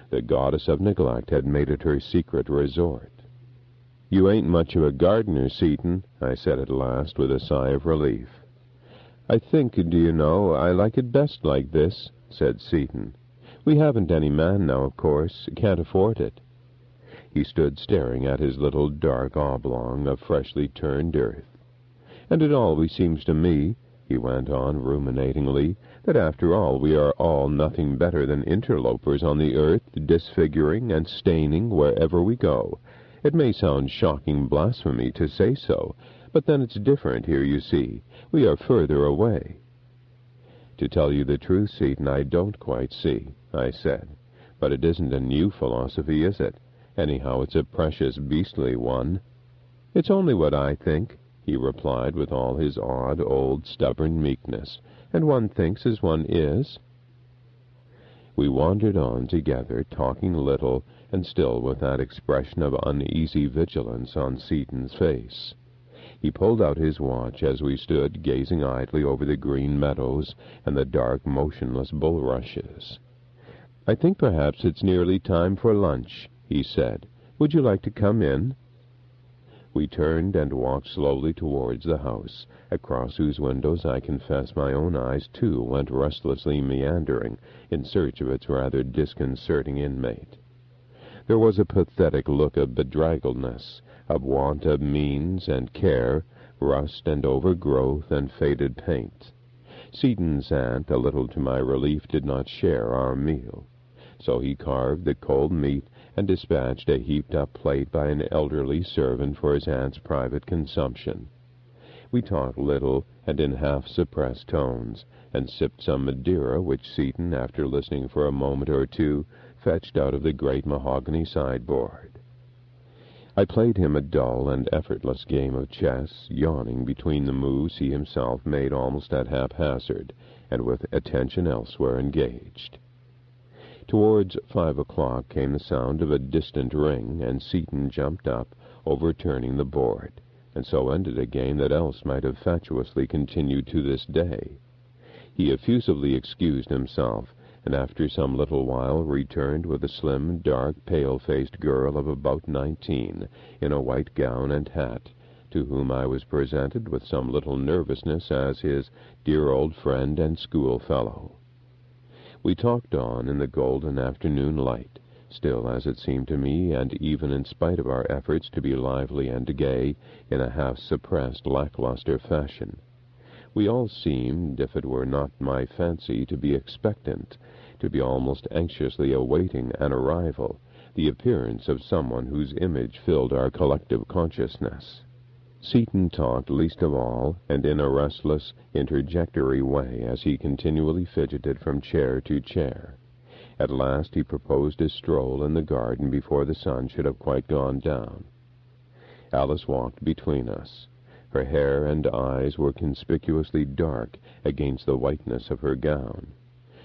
The goddess of neglect had made it her secret resort. "You ain't much of a gardener, Seaton," I said at last, with a sigh of relief. "I think, do you know, I like it best like this," said Seaton. "We haven't any man now, of course. Can't afford it." He stood staring at his little dark oblong of freshly turned earth. "And it always seems to me," he went on ruminatingly, "that after all we are all nothing better than interlopers on the earth, disfiguring and staining wherever we go. It may sound shocking blasphemy to say so, but then it's different here, you see. We are further away." "To tell you the truth, Seaton, I don't quite see," I said. "But it isn't a new philosophy, is it? Anyhow, it's a precious beastly one." "It's only what I think," he replied with all his odd, old, stubborn meekness. "And one thinks as one is." We wandered on together, talking little, and still with that expression of uneasy vigilance on Seaton's face. He pulled out his watch as we stood gazing idly over the green meadows and the dark, motionless bulrushes. "I think perhaps it's nearly time for lunch," he said. "Would you like to come in?" We turned and walked slowly towards the house, across whose windows I confess my own eyes too went restlessly meandering in search of its rather disconcerting inmate. There was a pathetic look of bedraggledness, of want of means and care, rust and overgrowth and faded paint. Seaton's aunt, a little to my relief, did not share our meal. So he carved the cold meat and dispatched a heaped-up plate by an elderly servant for his aunt's private consumption. We talked little and in half-suppressed tones, and sipped some Madeira which Seaton, after listening for a moment or two, fetched out of the great mahogany sideboard. I played him a dull and effortless game of chess, yawning between the moves he himself made almost at haphazard, and with attention elsewhere engaged. Towards 5 o'clock came the sound of a distant ring, and Seaton jumped up, overturning the board, and so ended a game that else might have fatuously continued to this day. He effusively excused himself, and after some little while returned with a slim, dark, pale-faced girl of about 19, in a white gown and hat, to whom I was presented with some little nervousness as his dear old friend and schoolfellow. We talked on in the golden afternoon light, still, as it seemed to me, and even in spite of our efforts to be lively and gay, in a half-suppressed, lackluster fashion. We all seemed, if it were not my fancy, to be expectant, to be almost anxiously awaiting an arrival, the appearance of someone whose image filled our collective consciousness. Seaton talked least of all, and in a restless, interjectory way, as he continually fidgeted from chair to chair. At last he proposed a stroll in the garden before the sun should have quite gone down. Alice walked between us. Her hair and eyes were conspicuously dark against the whiteness of her gown.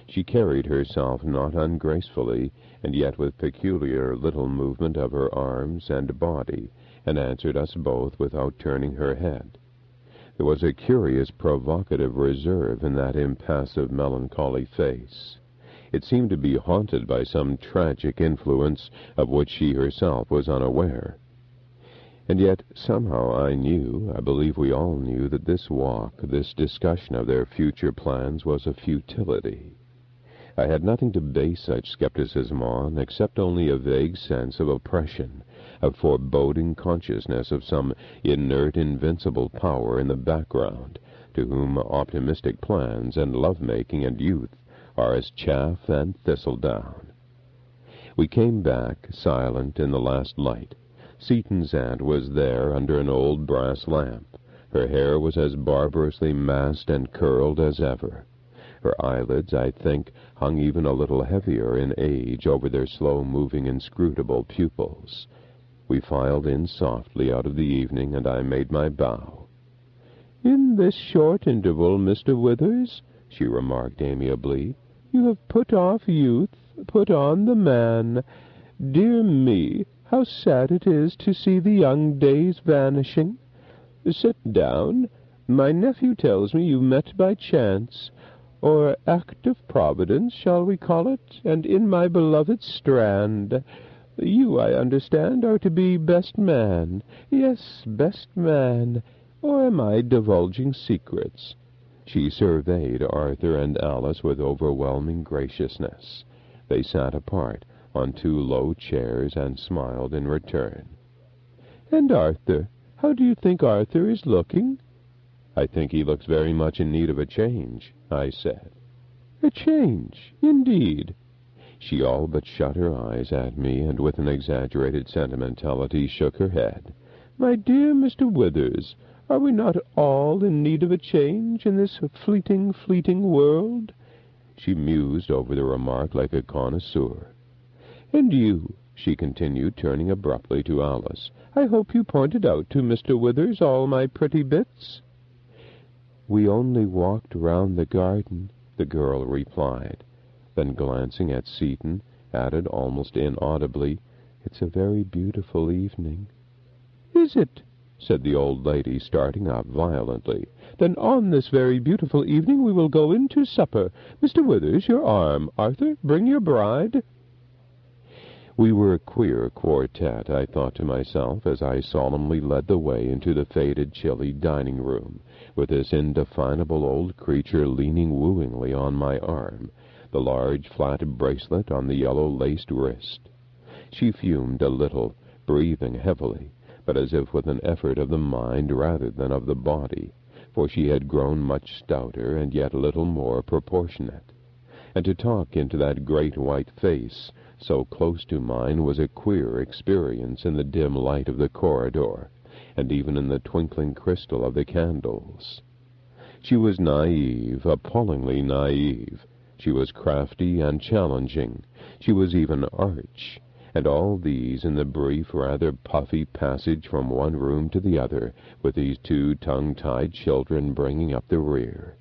She carried herself not ungracefully, and yet with peculiar little movement of her arms and body, and answered us both without turning her head. There was a curious provocative reserve in that impassive, melancholy face. It seemed to be haunted by some tragic influence of which she herself was unaware. And yet, somehow I knew, I believe we all knew, that this walk, this discussion of their future plans was a futility. I had nothing to base such skepticism on, except only a vague sense of oppression, of foreboding consciousness of some inert, invincible power in the background, to whom optimistic plans and love-making and youth are as chaff and thistledown. We came back, silent, in the last light. Seaton's aunt was there under an old brass lamp. Her hair was as barbarously massed and curled as ever. Her eyelids, I think, hung even a little heavier in age over their slow-moving, inscrutable pupils. We filed in softly out of the evening, and I made my bow. "In this short interval, Mr. Withers," she remarked amiably, "you have put off youth, put on the man. Dear me, how sad it is to see the young days vanishing. Sit down. My nephew tells me you met by chance, or act of Providence, shall we call it, and in my beloved Strand. You, I understand, are to be best man. Yes, best man. Or am I divulging secrets?" She surveyed Arthur and Alice with overwhelming graciousness. They sat apart on two low chairs and smiled in return. "And Arthur, how do you think Arthur is looking?" "I think he looks very much in need of a change," I said. "A change, indeed." She all but shut her eyes at me, and with an exaggerated sentimentality shook her head. "My dear Mr. Withers, are we not all in need of a change in this fleeting world?" She mused over the remark like a connoisseur. "And you," she continued, turning abruptly to Alice, "I hope you pointed out to Mr. Withers all my pretty bits?" "We only walked round the garden," the girl replied. Then, glancing at Seaton, added almost inaudibly, "It's a very beautiful evening." "Is it?" said the old lady, starting up violently. "Then on this very beautiful evening we will go in to supper. Mr. Withers, your arm. Arthur, bring your bride." We were a queer quartet, I thought to myself, as I solemnly led the way into the faded, chilly dining-room, with this indefinable old creature leaning wooingly on my arm, the large flat bracelet on the yellow-laced wrist. She fumed a little, breathing heavily, but as if with an effort of the mind rather than of the body, for she had grown much stouter and yet a little more proportionate. And to talk into that great white face so close to mine was a queer experience in the dim light of the corridor, and even in the twinkling crystal of the candles. She was naive, appallingly naive. She was crafty and challenging. She was even arch. And all these in the brief, rather puffy passage from one room to the other, with these two tongue-tied children bringing up the rear.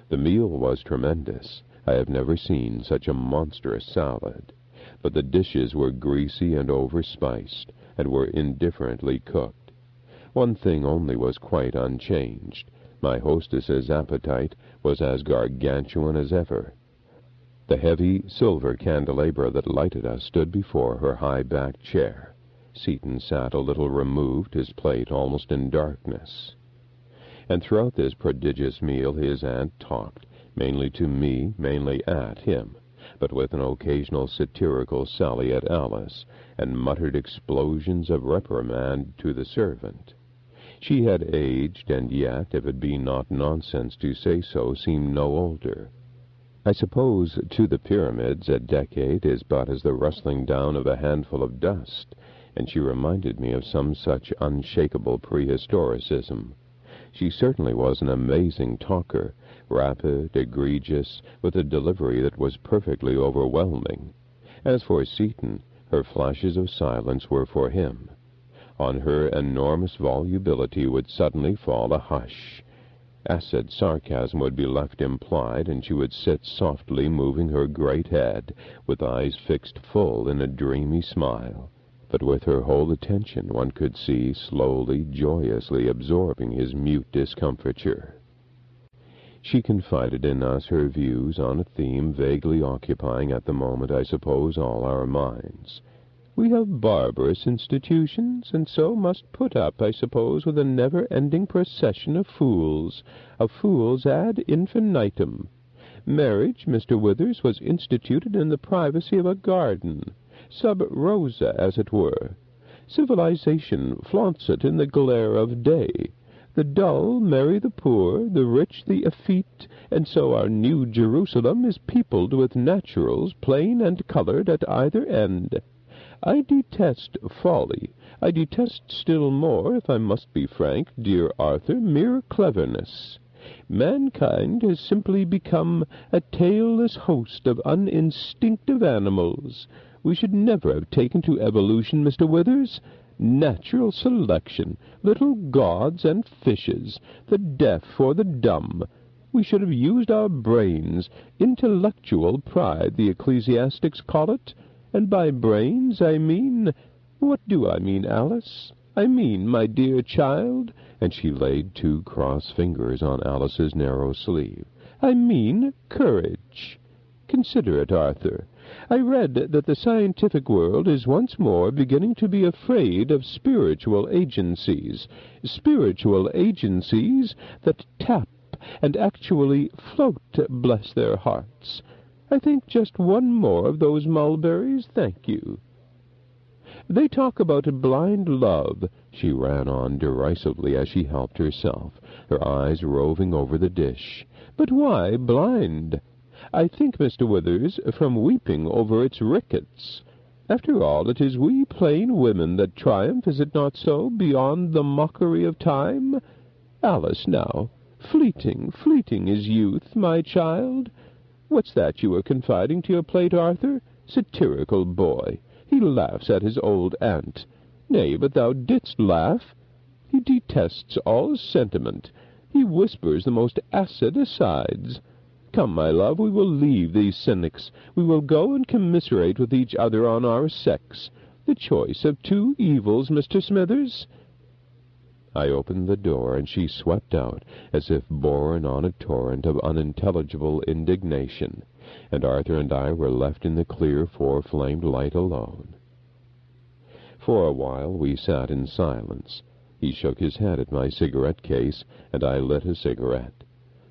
The meal was tremendous. I have never seen such a monstrous salad. But the dishes were greasy and over-spiced, and were indifferently cooked. One thing only was quite unchanged. My hostess's appetite was as gargantuan as ever. The heavy silver candelabra that lighted us stood before her high-backed chair. Seaton sat a little removed, his plate almost in darkness. And throughout this prodigious meal his aunt talked, mainly to me, mainly at him, but with an occasional satirical sally at Alice, and muttered explosions of reprimand to the servant. She had aged, and yet, if it be not nonsense to say so, seemed no older. I suppose to the Pyramids a decade is but as the rustling down of a handful of dust, and she reminded me of some such unshakable prehistoricism. She certainly was an amazing talker, rapid, egregious, with a delivery that was perfectly overwhelming. As for Seaton, her flashes of silence were for him. On her enormous volubility would suddenly fall a hush. Acid sarcasm would be left implied, and she would sit softly moving her great head, with eyes fixed full in a dreamy smile. But with her whole attention one could see, slowly, joyously absorbing his mute discomfiture. She confided in us her views on a theme vaguely occupying at the moment, I suppose, all our minds. "We have barbarous institutions, and so must put up, I suppose, with a never-ending procession of fools ad infinitum. Marriage, Mr. Withers, was instituted in the privacy of a garden, sub rosa, as it were. Civilization flaunts it in the glare of day. The dull marry the poor, the rich the effete, and so our New Jerusalem is peopled with naturals, plain and colored at either end. I detest folly. I detest still more, if I must be frank, dear Arthur, mere cleverness. Mankind has simply become a tailless host of uninstinctive animals. We should never have taken to evolution, Mr. Withers. Natural selection, little gods and fishes, the deaf for the dumb. We should have used our brains. Intellectual pride, the ecclesiastics call it. And by brains I mean... What do I mean, Alice? I mean, my dear child," and she laid 2 cross fingers on Alice's narrow sleeve, "I mean courage. Consider it, Arthur. I read that the scientific world is once more beginning to be afraid of spiritual agencies that tap and actually float, bless their hearts. I think just one more of those mulberries, thank you. They talk about blind love," she ran on derisively as she helped herself, her eyes roving over the dish. "But why blind? I think, Mr. Withers, from weeping over its rickets. After all, it is we plain women that triumph, is it not so, beyond the mockery of time? Alice, now, fleeting is youth, my child. What's that you were confiding to your plate, Arthur? Satirical boy. He laughs at his old aunt. Nay, but thou didst laugh. He detests all sentiment. He whispers the most acid asides. Come, my love, we will leave these cynics. We will go and commiserate with each other on our sex. The choice of 2 evils, Mr. Smithers." I opened the door, and she swept out, as if borne on a torrent of unintelligible indignation, and Arthur and I were left in the clear 4-flamed light alone. For a while we sat in silence. He shook his head at my cigarette case, and I lit a cigarette.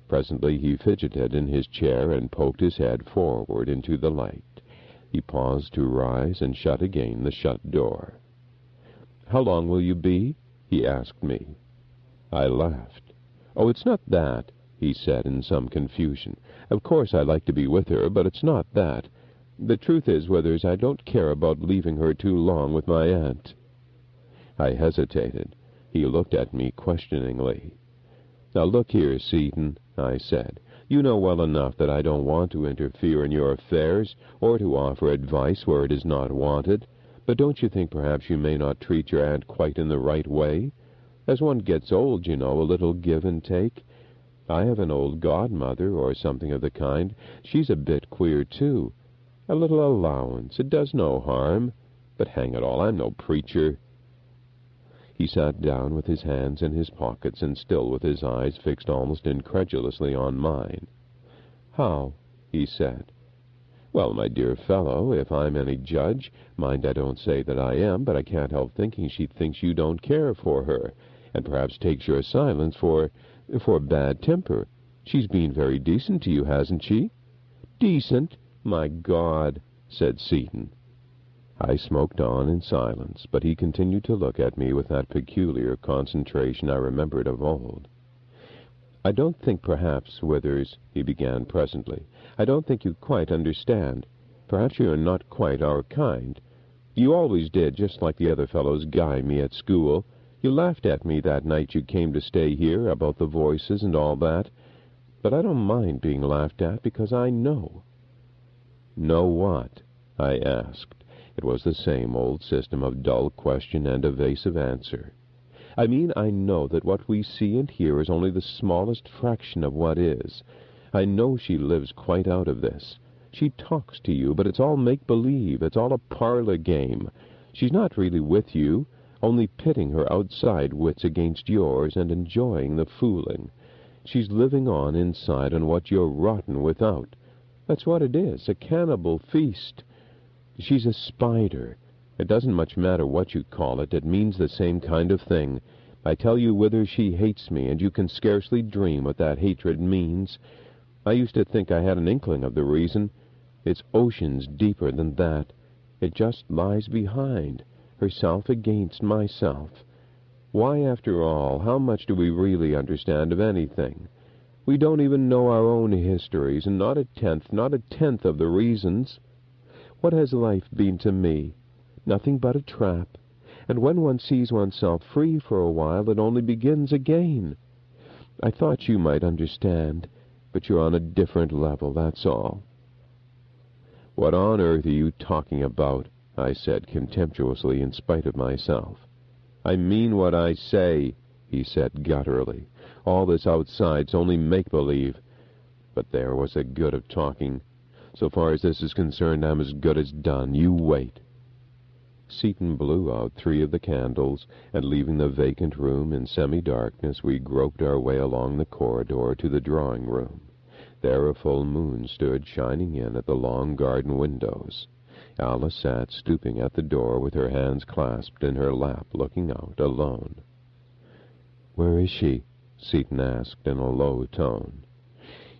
Presently he fidgeted in his chair and poked his head forward into the light. He paused to rise and shut again the shut door. "How long will you be?" he asked me. I laughed. "Oh, it's not that," he said in some confusion. "Of course I like to be with her, but it's not that. The truth is, Withers, I don't care about leaving her too long with my aunt." I hesitated. He looked at me questioningly. "Now look here, Seaton," I said. "You know well enough that I don't want to interfere in your affairs, or to offer advice where it is not wanted. But don't you think perhaps you may not treat your aunt quite in the right way? As one gets old, you know, a little give and take. I have an old godmother, or something of the kind. She's a bit queer, too. A little allowance, it does no harm. But hang it all, I'm no preacher." He sat down with his hands in his pockets, and still with his eyes fixed almost incredulously on mine. "How?" he said. "Well, my dear fellow, if I'm any judge, mind I don't say that I am, but I can't help thinking she thinks you don't care for her, and perhaps takes your silence for bad temper. She's been very decent to you, hasn't she?" "Decent? My God!" said Seaton. I smoked on in silence, but he continued to look at me with that peculiar concentration I remembered of old. "I don't think perhaps, Withers," he began presently, "I don't think you quite understand. Perhaps you are not quite our kind. You always did, just like the other fellows guy me at school. You laughed at me that night you came to stay here, about the voices and all that. But I don't mind being laughed at, because I know." "Know what?" I asked. It was the same old system of dull question and evasive answer. "I mean I know that what we see and hear is only the smallest fraction of what is. I know she lives quite out of this. She talks to you, but it's all make-believe. It's all a parlor game. She's not really with you, only pitting her outside wits against yours and enjoying the fooling. She's living on inside on what you're rotten without. That's what it is, a cannibal feast. She's a spider. It doesn't much matter what you call it. It means the same kind of thing. I tell you, Withers, she hates me, and you can scarcely dream what that hatred means. I used to think I had an inkling of the reason. It's oceans deeper than that. It just lies behind, herself against myself. Why, after all, how much do we really understand of anything? We don't even know our own histories, and not a tenth of the reasons. What has life been to me? Nothing but a trap. And when one sees oneself free for a while, it only begins again. I thought you might understand, but you're on a different level, that's all." "What on earth are you talking about?" I said contemptuously in spite of myself. "I mean what I say," he said gutturally. "All this outside's only make-believe. But there, what's the good of talking? So far as this is concerned, I'm as good as done. You wait." Seaton blew out 3 of the candles, and leaving the vacant room in semi-darkness, we groped our way along the corridor to the drawing-room. There a full moon stood shining in at the long garden windows. Alice sat stooping at the door with her hands clasped in her lap, looking out, alone. "Where is she?" Seaton asked in a low tone.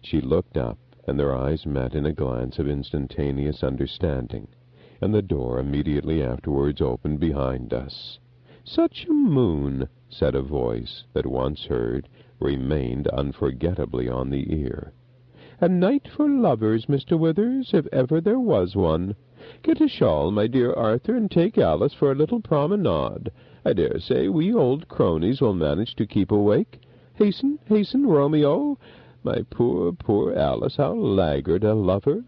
She looked up, and their eyes met in a glance of instantaneous understanding, and the door immediately afterwards opened behind us. "Such a moon," said a voice that, once heard, remained unforgettably on the ear. "A night for lovers, Mr. Withers, if ever there was one. Get a shawl, my dear Arthur, and take Alice for a little promenade. I dare say we old cronies will manage to keep awake. Hasten, hasten, Romeo. My poor, poor Alice, how laggard a lover."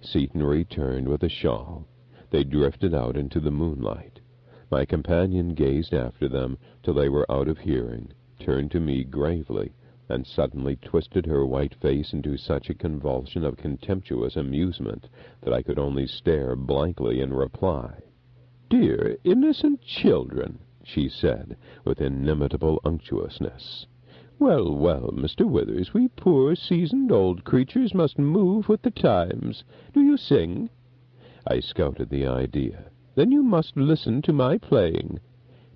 Seaton returned with a shawl. They drifted out into the moonlight. My companion gazed after them till they were out of hearing, turned to me gravely, and suddenly twisted her white face into such a convulsion of contemptuous amusement that I could only stare blankly in reply. "Dear, innocent children," she said, with inimitable unctuousness. "Well, well, Mr. Withers, we poor, seasoned old creatures must move with the times. Do you sing?" I scouted the idea. "Then you must listen to my playing.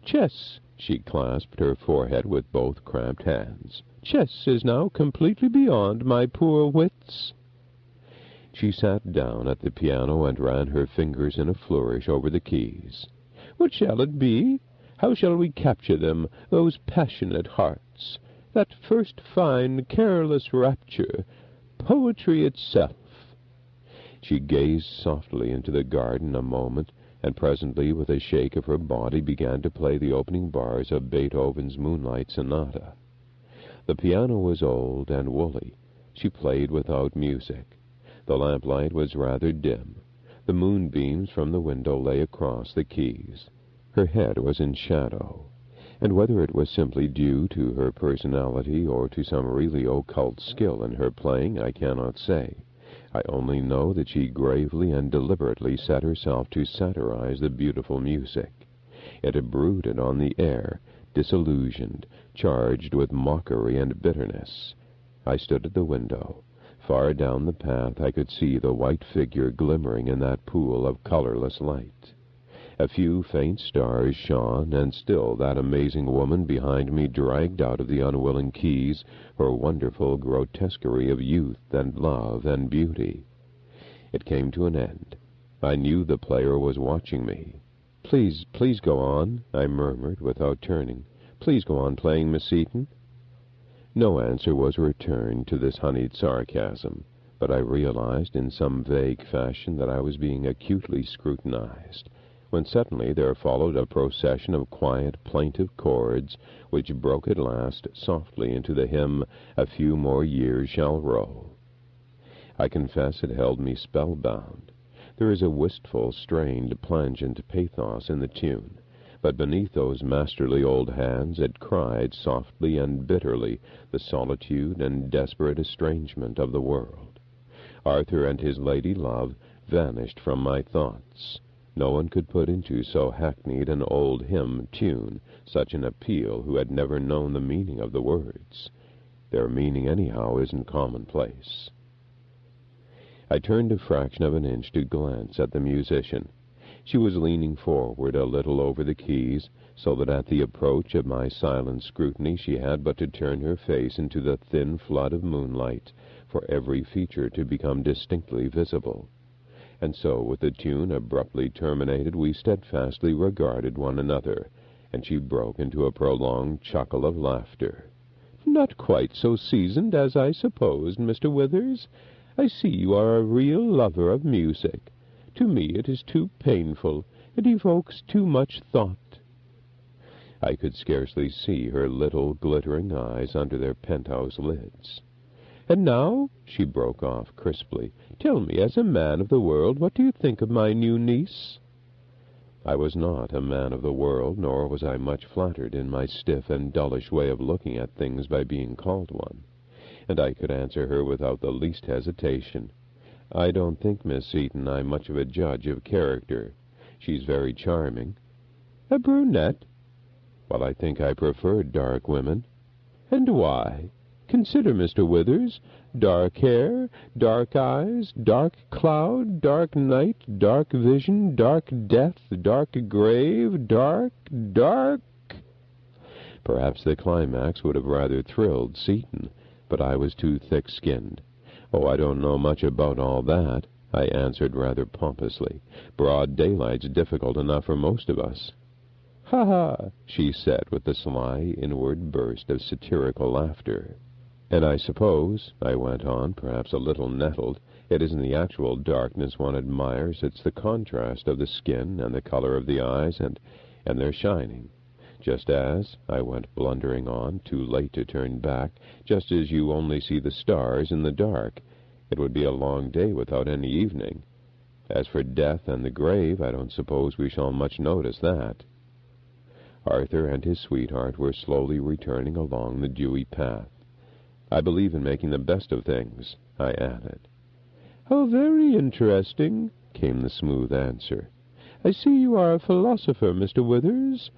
Chess," she clasped her forehead with both cramped hands. "Chess is now completely beyond my poor wits." She sat down at the piano and ran her fingers in a flourish over the keys. "What shall it be? How shall we capture them, those passionate hearts? That first fine, careless rapture, poetry itself." She gazed softly into the garden a moment, and presently, with a shake of her body, began to play the opening bars of Beethoven's Moonlight Sonata. The piano was old and woolly. She played without music. The lamplight was rather dim. The moonbeams from the window lay across the keys. Her head was in shadow, and whether it was simply due to her personality or to some really occult skill in her playing, I cannot say. I only know that she gravely and deliberately set herself to satirize the beautiful music. It brooded on the air, disillusioned, charged with mockery and bitterness. I stood at the window. Far down the path I could see the white figure glimmering in that pool of colorless light. A few faint stars shone, and still that amazing woman behind me dragged out of the unwilling keys her wonderful grotesquerie of youth and love and beauty. It came to an end. I knew the player was watching me. "Please, please go on," I murmured without turning. "Please go on playing, Miss Seaton." No answer was returned to this honeyed sarcasm, but I realized in some vague fashion that I was being acutely scrutinized, when suddenly there followed a procession of quiet, plaintive chords, which broke at last softly into the hymn, "A Few More Years Shall Roll." I confess it held me spellbound. There is a wistful, strained, plangent pathos in the tune, but beneath those masterly old hands it cried softly and bitterly the solitude and desperate estrangement of the world. Arthur and his lady love vanished from my thoughts. No one could put into so hackneyed an old hymn tune such an appeal who had never known the meaning of the words. Their meaning, anyhow, isn't commonplace. I turned a fraction of an inch to glance at the musician. She was leaning forward a little over the keys, so that at the approach of my silent scrutiny she had but to turn her face into the thin flood of moonlight for every feature to become distinctly visible. And so, with the tune abruptly terminated, we steadfastly regarded one another, and she broke into a prolonged chuckle of laughter. "Not quite so seasoned as I supposed, Mr. Withers. I see you are a real lover of music. To me it is too painful. It evokes too much thought." I could scarcely see her little glittering eyes under their penthouse lids. "And now," she broke off crisply, "tell me, as a man of the world, what do you think of my new niece?" I was not a man of the world, nor was I much flattered in my stiff and dullish way of looking at things by being called one, and I could answer her without the least hesitation. "I don't think, Miss Seaton, I'm much of a judge of character. She's very charming." "A brunette?" "Well, I think I prefer dark women." "And why? Consider, Mr. Withers. Dark hair, dark eyes, dark cloud, dark night, dark vision, dark death, dark grave, dark. Perhaps the climax would have rather thrilled Seaton, but I was too thick-skinned. "Oh, I don't know much about all that," I answered rather pompously. "Broad daylight's difficult enough for most of us." "Ha ha!" she said, with a sly inward burst of satirical laughter. "And I suppose," I went on, perhaps a little nettled, "it isn't the actual darkness one admires, it's the contrast of the skin and the color of the eyes and their shining. Just as," I went blundering on, too late to turn back, "just as you only see the stars in the dark. It would be a long day without any evening. As for death and the grave, I don't suppose we shall much notice that." Arthur and his sweetheart were slowly returning along the dewy path. "I believe in making the best of things," I added. "How very interesting," came the smooth answer. "I see you are a philosopher, Mr. Withers.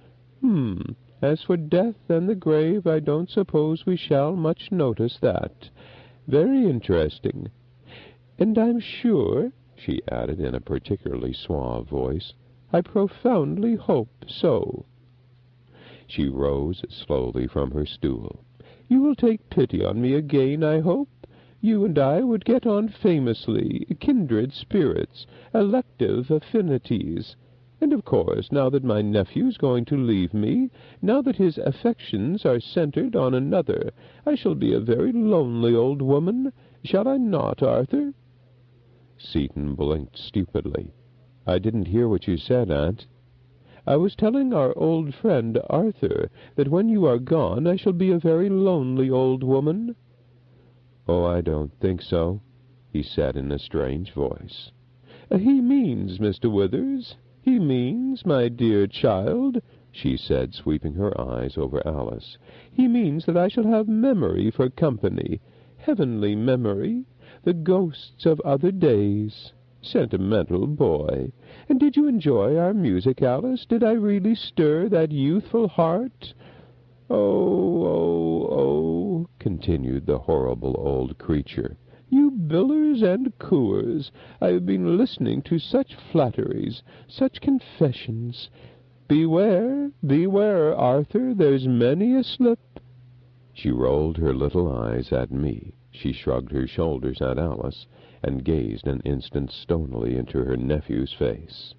As for death and the grave, I don't suppose we shall much notice that. Very interesting. And I'm sure," she added in a particularly suave voice, "I profoundly hope so." She rose slowly from her stool. "You will take pity on me again, I hope. You and I would get on famously, kindred spirits, elective affinities. And of course, now that my nephew's going to leave me, now that his affections are centered on another, I shall be a very lonely old woman. Shall I not, Arthur?" Seaton blinked stupidly. "I didn't hear what you said, Aunt." "I was telling our old friend Arthur that when you are gone I shall be a very lonely old woman." "Oh, I don't think so," he said in a strange voice. "He means, Mr. Withers, he means, my dear child," she said, sweeping her eyes over Alice, "he means that I shall have memory for company, heavenly memory, the ghosts of other days. Sentimental boy. And did you enjoy our music, Alice? Did I really stir that youthful heart?" Oh, continued the horrible old creature. "You billers and cooers, I have been listening to such flatteries, such confessions. Beware, beware, Arthur, there's many a slip." She rolled her little eyes at me. She shrugged her shoulders at Alice, and gazed an instant stonily into her nephew's face.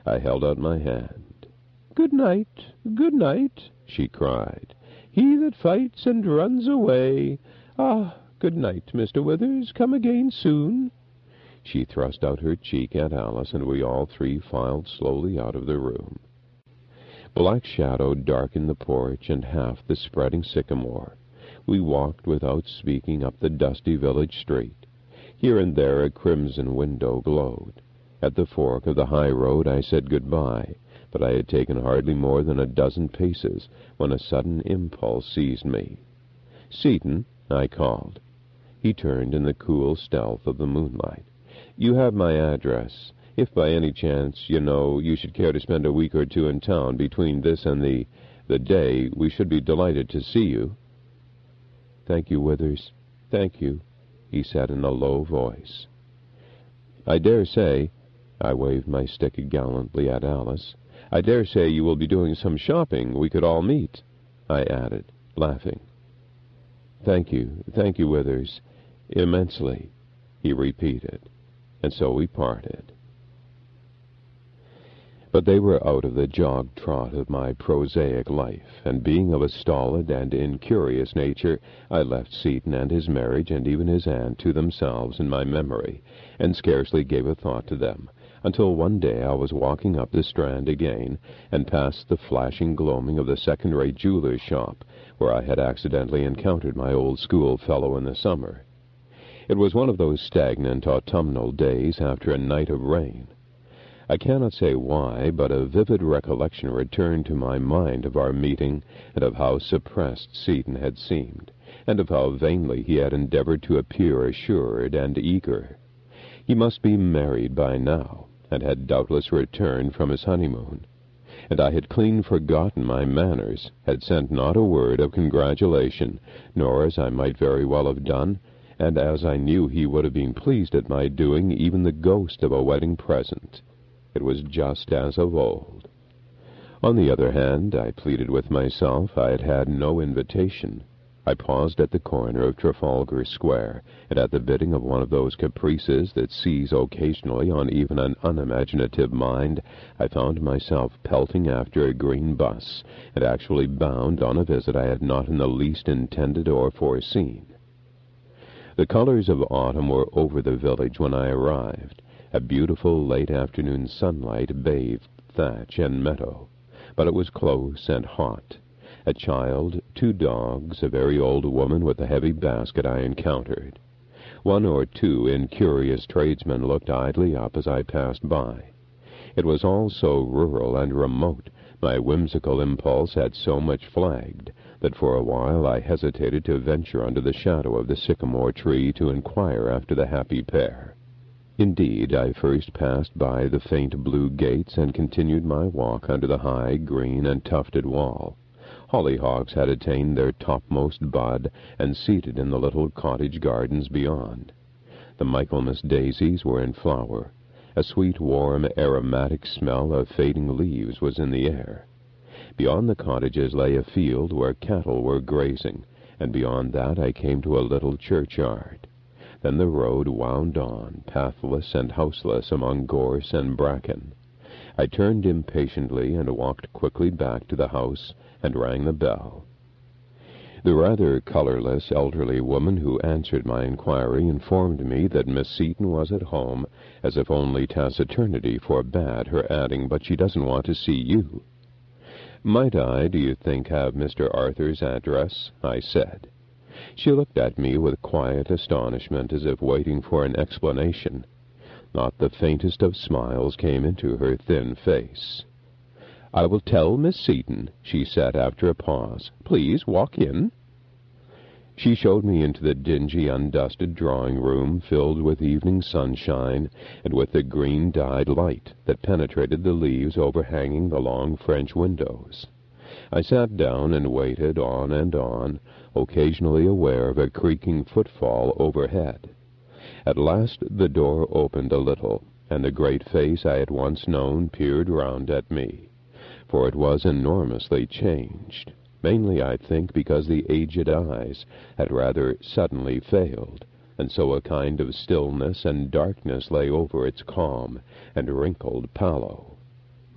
I held out my hand. Good night, she cried. "He that fights and runs away. Ah, good night, Mr. Withers. Come again soon." She thrust out her cheek at Alice, and we all three filed slowly out of the room. Black shadow darkened the porch and half the spreading sycamore. We walked without speaking up the dusty village street. Here and there a crimson window glowed. At the fork of the high road I said good-bye, but I had taken hardly more than a dozen paces when a sudden impulse seized me. "Seaton," I called. He turned in the cool stealth of the moonlight. "You have my address. If by any chance, you should care to spend a week or two in town between this and the day, we should be delighted to see you." "Thank you, Withers. Thank you," he said in a low voice. "I dare say," I waved my stick gallantly at Alice, "I dare say you will be doing some shopping. We could all meet," I added, laughing. Thank you, Withers. Immensely," he repeated, and so we parted. But they were out of the jog-trot of my prosaic life, and being of a stolid and incurious nature, I left Seaton and his marriage and even his aunt to themselves in my memory, and scarcely gave a thought to them, until one day I was walking up the Strand again, and passed the flashing gloaming of the second-rate jeweler's shop, where I had accidentally encountered my old schoolfellow in the summer. It was one of those stagnant autumnal days after a night of rain. I cannot say why, but a vivid recollection returned to my mind of our meeting, and of how suppressed Seaton had seemed, and of how vainly he had endeavored to appear assured and eager. He must be married by now, and had doubtless returned from his honeymoon. And I had clean forgotten my manners, had sent not a word of congratulation, nor, as I might very well have done, and as I knew he would have been pleased at my doing, even the ghost of a wedding present. It was just as of old. On the other hand, I pleaded with myself, I had had no invitation. I paused at the corner of Trafalgar Square, and at the bidding of one of those caprices that seize occasionally on even an unimaginative mind, I found myself pelting after a green bus, and actually bound on a visit I had not in the least intended or foreseen. The colors of autumn were over the village when I arrived. A beautiful late-afternoon sunlight bathed thatch and meadow, but it was close and hot. A child, 2 dogs, a very old woman with a heavy basket I encountered. 1 or 2 incurious tradesmen looked idly up as I passed by. It was all so rural and remote, my whimsical impulse had so much flagged, that for a while I hesitated to venture under the shadow of the sycamore tree to inquire after the happy pair. Indeed, I first passed by the faint blue gates and continued my walk under the high, green, and tufted wall. Hollyhocks had attained their topmost bud and seated in the little cottage gardens beyond. The Michaelmas daisies were in flower. A sweet, warm, aromatic smell of fading leaves was in the air. Beyond the cottages lay a field where cattle were grazing, and beyond that I came to a little churchyard. Then the road wound on, pathless and houseless among gorse and bracken. I turned impatiently and walked quickly back to the house and rang the bell. The rather colorless elderly woman who answered my inquiry informed me that Miss Seaton was at home, as if only taciturnity forbade her adding, "But she doesn't want to see you." "Might I, do you think, have Mr. Arthur's address?" I said. She looked at me with quiet astonishment, as if waiting for an explanation. Not the faintest of smiles came into her thin face. "I will tell Miss Seaton," she said after a pause. "Please walk in." She showed me into the dingy, undusted drawing-room, filled with evening sunshine, and with the green-dyed light that penetrated the leaves overhanging the long French windows. I sat down and waited on and on, occasionally aware of a creaking footfall overhead. At last the door opened a little, and the great face I had once known peered round at me. For it was enormously changed, mainly, I think, because the aged eyes had rather suddenly failed, and so a kind of stillness and darkness lay over its calm and wrinkled pallor.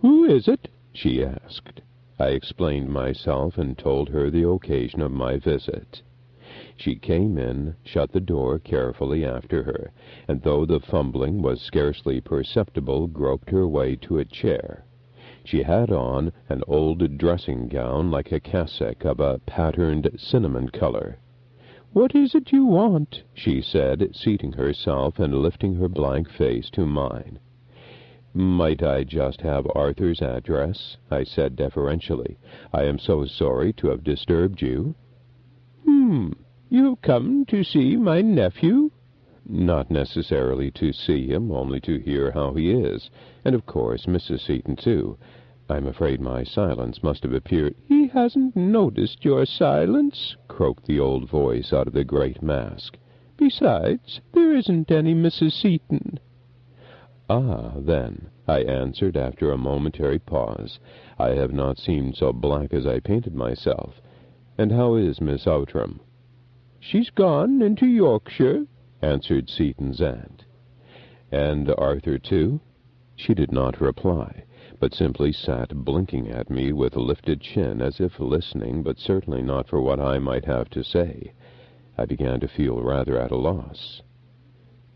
"Who is it?" she asked. I explained myself and told her the occasion of my visit. She came in, shut the door carefully after her, and though the fumbling was scarcely perceptible, groped her way to a chair. She had on an old dressing-gown like a cassock of a patterned cinnamon color. "What is it you want?" she said, seating herself and lifting her blank face to mine. "Might I just have Arthur's address?" I said deferentially. "I am so sorry to have disturbed you." You have come to see my nephew?" "Not necessarily to see him, only to hear how he is, and of course Mrs. Seaton too. I'm afraid my silence must have appeared—" "He hasn't noticed your silence," croaked the old voice out of the great mask. "Besides, there isn't any Mrs. Seaton." "Ah, then," I answered after a momentary pause, "I have not seemed so black as I painted myself. And how is Miss Outram?" "She's gone into Yorkshire," answered Seaton's aunt. "And Arthur, too?" She did not reply, but simply sat blinking at me with lifted chin, as if listening, but certainly not for what I might have to say. I began to feel rather at a loss.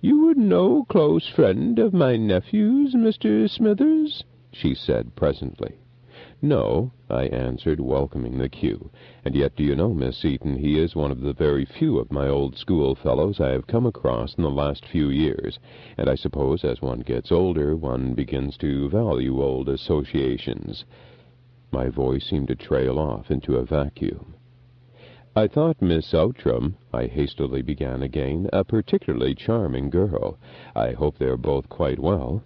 "You were no close friend of my nephew's, Mr. Smithers?" she said presently. "No," I answered, welcoming the cue. "And yet, do you know, Miss Seaton, he is one of the very few of my old schoolfellows I have come across in the last few years, and I suppose as one gets older one begins to value old associations." My voice seemed to trail off into a vacuum. "I thought Miss Outram," I hastily began again, "a particularly charming girl. I hope they're both quite well."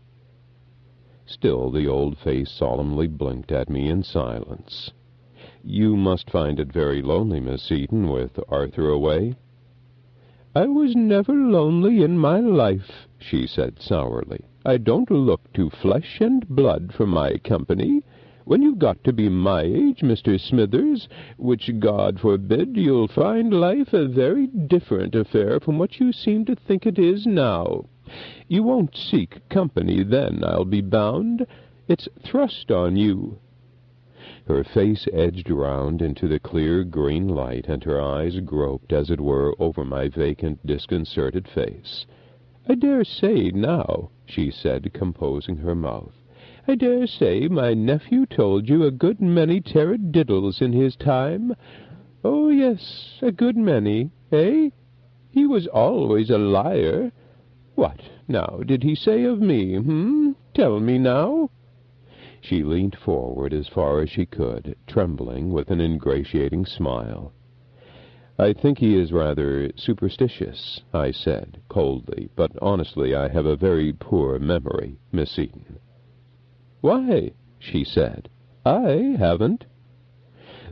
Still the old face solemnly blinked at me in silence. "You must find it very lonely, Miss Seaton, with Arthur away?" "I was never lonely in my life," she said sourly. "I don't look to flesh and blood for my company. When you've got to be my age, Mr. Smithers, which God forbid, you'll find life a very different affair from what you seem to think it is now. You won't seek company then, I'll be bound. It's thrust on you." Her face edged round into the clear green light, and her eyes groped, as it were, over my vacant, disconcerted face. "I dare say now," she said, composing her mouth, "I dare say my nephew told you a good many taradiddles in his time. Oh, yes, a good many, eh? He was always a liar. What, now, did he say of me, Tell me now." She leaned forward as far as she could, trembling with an ingratiating smile. "I think he is rather superstitious," I said, coldly, "but honestly I have a very poor memory, Miss Seaton." "Why?" she said. "I haven't."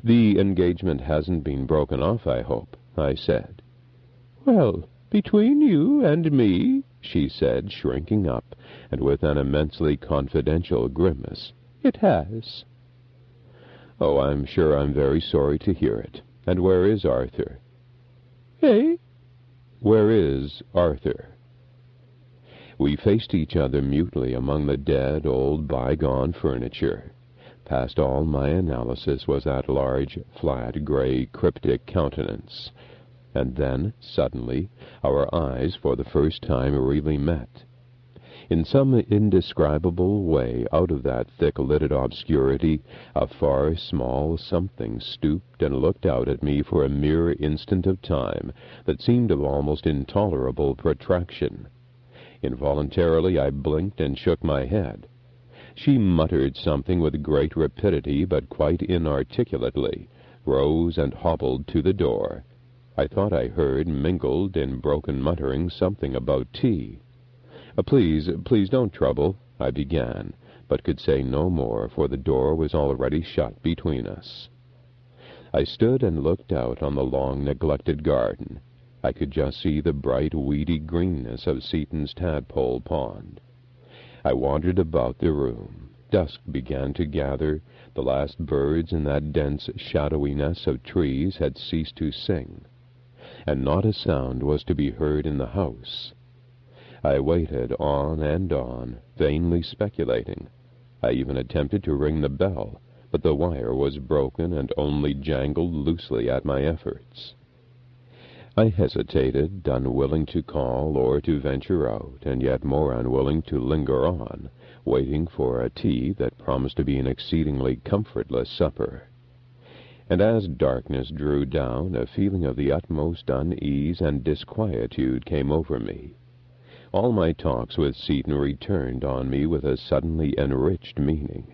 "The engagement hasn't been broken off, I hope," I said. "Well, between you and me," she said, shrinking up, and with an immensely confidential grimace, "it has." "Oh, I'm sure I'm very sorry to hear it. And where is Arthur?" "Eh?" "Where is Arthur?" We faced each other mutely among the dead, old, bygone furniture. Past all my analysis was that large, flat, gray, cryptic countenance. And then, suddenly, our eyes for the first time really met. In some indescribable way, out of that thick-lidded obscurity, a far, small something stooped and looked out at me for a mere instant of time that seemed of almost intolerable protraction. Involuntarily I blinked and shook my head. She muttered something with great rapidity, but quite inarticulately, rose and hobbled to the door. I thought I heard, mingled in broken muttering, something about tea. Please don't trouble," I began, but could say no more, for the door was already shut between us. I stood and looked out on the long neglected garden. I could just see the bright, weedy greenness of Seaton's tadpole pond. I wandered about the room. Dusk began to gather. The last birds in that dense shadowiness of trees had ceased to sing, and not a sound was to be heard in the house. I waited on and on, vainly speculating. I even attempted to ring the bell, but the wire was broken and only jangled loosely at my efforts. I hesitated, unwilling to call or to venture out, and yet more unwilling to linger on, waiting for a tea that promised to be an exceedingly comfortless supper. And as darkness drew down, a feeling of the utmost unease and disquietude came over me. All my talks with Seaton returned on me with a suddenly enriched meaning.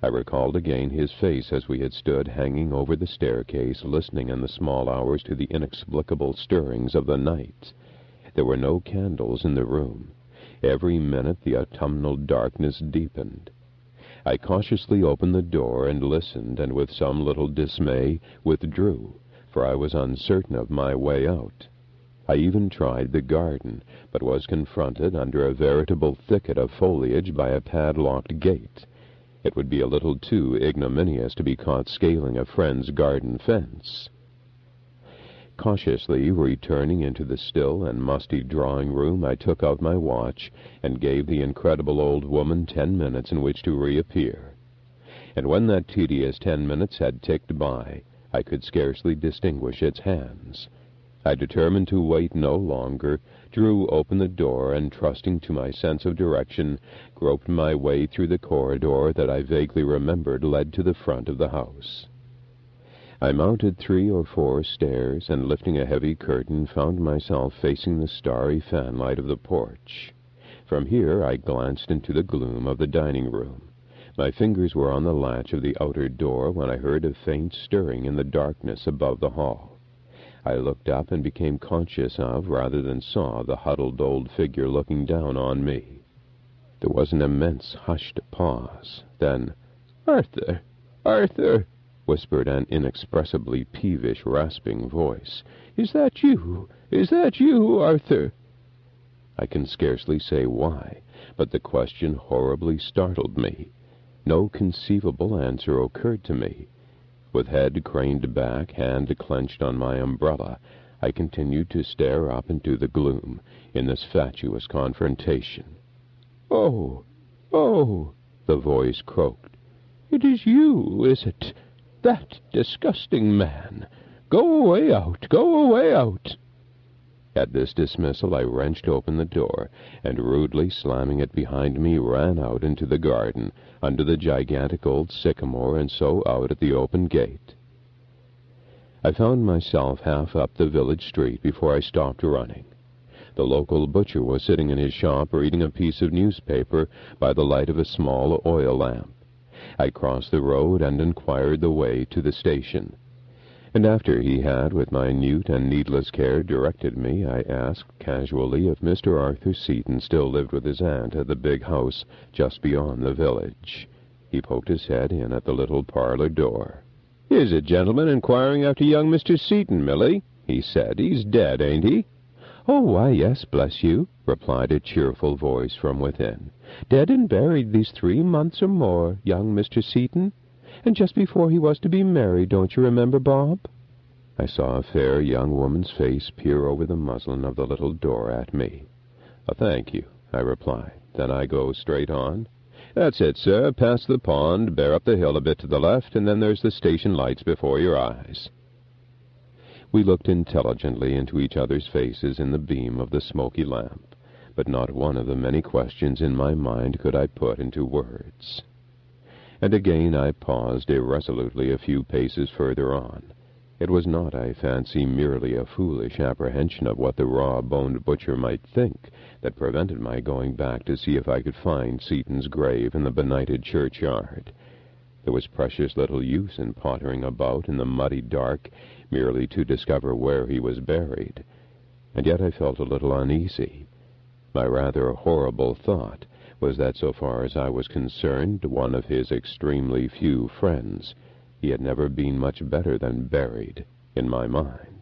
I recalled again his face as we had stood hanging over the staircase, listening in the small hours to the inexplicable stirrings of the night. There were no candles in the room. Every minute the autumnal darkness deepened. I cautiously opened the door and listened, and with some little dismay withdrew, for I was uncertain of my way out. I even tried the garden, but was confronted under a veritable thicket of foliage by a padlocked gate. It would be a little too ignominious to be caught scaling a friend's garden fence. Cautiously returning into the still and musty drawing-room, I took out my watch and gave the incredible old woman 10 minutes in which to reappear. And when that tedious 10 minutes had ticked by, I could scarcely distinguish its hands. I determined to wait no longer, drew open the door, and, trusting to my sense of direction, groped my way through the corridor that I vaguely remembered led to the front of the house. I mounted 3 or 4 stairs, and lifting a heavy curtain, found myself facing the starry fanlight of the porch. From here I glanced into the gloom of the dining room. My fingers were on the latch of the outer door when I heard a faint stirring in the darkness above the hall. I looked up and became conscious of, rather than saw, the huddled old figure looking down on me. There was an immense hushed pause. Then, "Arthur! Arthur!" whispered an inexpressibly peevish, rasping voice. "Is that you? Is that you, Arthur?" I can scarcely say why, but the question horribly startled me. No conceivable answer occurred to me. With head craned back, hand clenched on my umbrella, I continued to stare up into the gloom in this fatuous confrontation. "Oh, oh," the voice croaked. "It is you, is it? That disgusting man! Go away out! Go away out!" At this dismissal I wrenched open the door, and rudely slamming it behind me, ran out into the garden, under the gigantic old sycamore, and so out at the open gate. I found myself half up the village street before I stopped running. The local butcher was sitting in his shop reading a piece of newspaper by the light of a small oil lamp. I crossed the road and inquired the way to the station. And after he had, with minute and needless care, directed me, I asked casually if Mr. Arthur Seaton still lived with his aunt at the big house just beyond the village. He poked his head in at the little parlor door. "Here's a gentleman inquiring after young Mr. Seaton, Millie," he said. "He's dead, ain't he?" "Oh, why, yes, bless you," replied a cheerful voice from within. "Dead and buried these 3 months or more, young Mr. Seaton. And just before he was to be married, don't you remember, Bob?" I saw a fair young woman's face peer over the muslin of the little door at me. "Thank you," I replied. "Then I go straight on?" "That's it, sir. Past the pond, bear up the hill a bit to the left, and then there's the station lights before your eyes." We looked intelligently into each other's faces in the beam of the smoky lamp, but not one of the many questions in my mind could I put into words. And again I paused irresolutely a few paces further on. It was not, I fancy, merely a foolish apprehension of what the raw-boned butcher might think that prevented my going back to see if I could find Seaton's grave in the benighted churchyard. There was precious little use in pottering about in the muddy dark merely to discover where he was buried. And yet I felt a little uneasy. My rather horrible thought was that so far as I was concerned, one of his extremely few friends, he had never been much better than buried in my mind.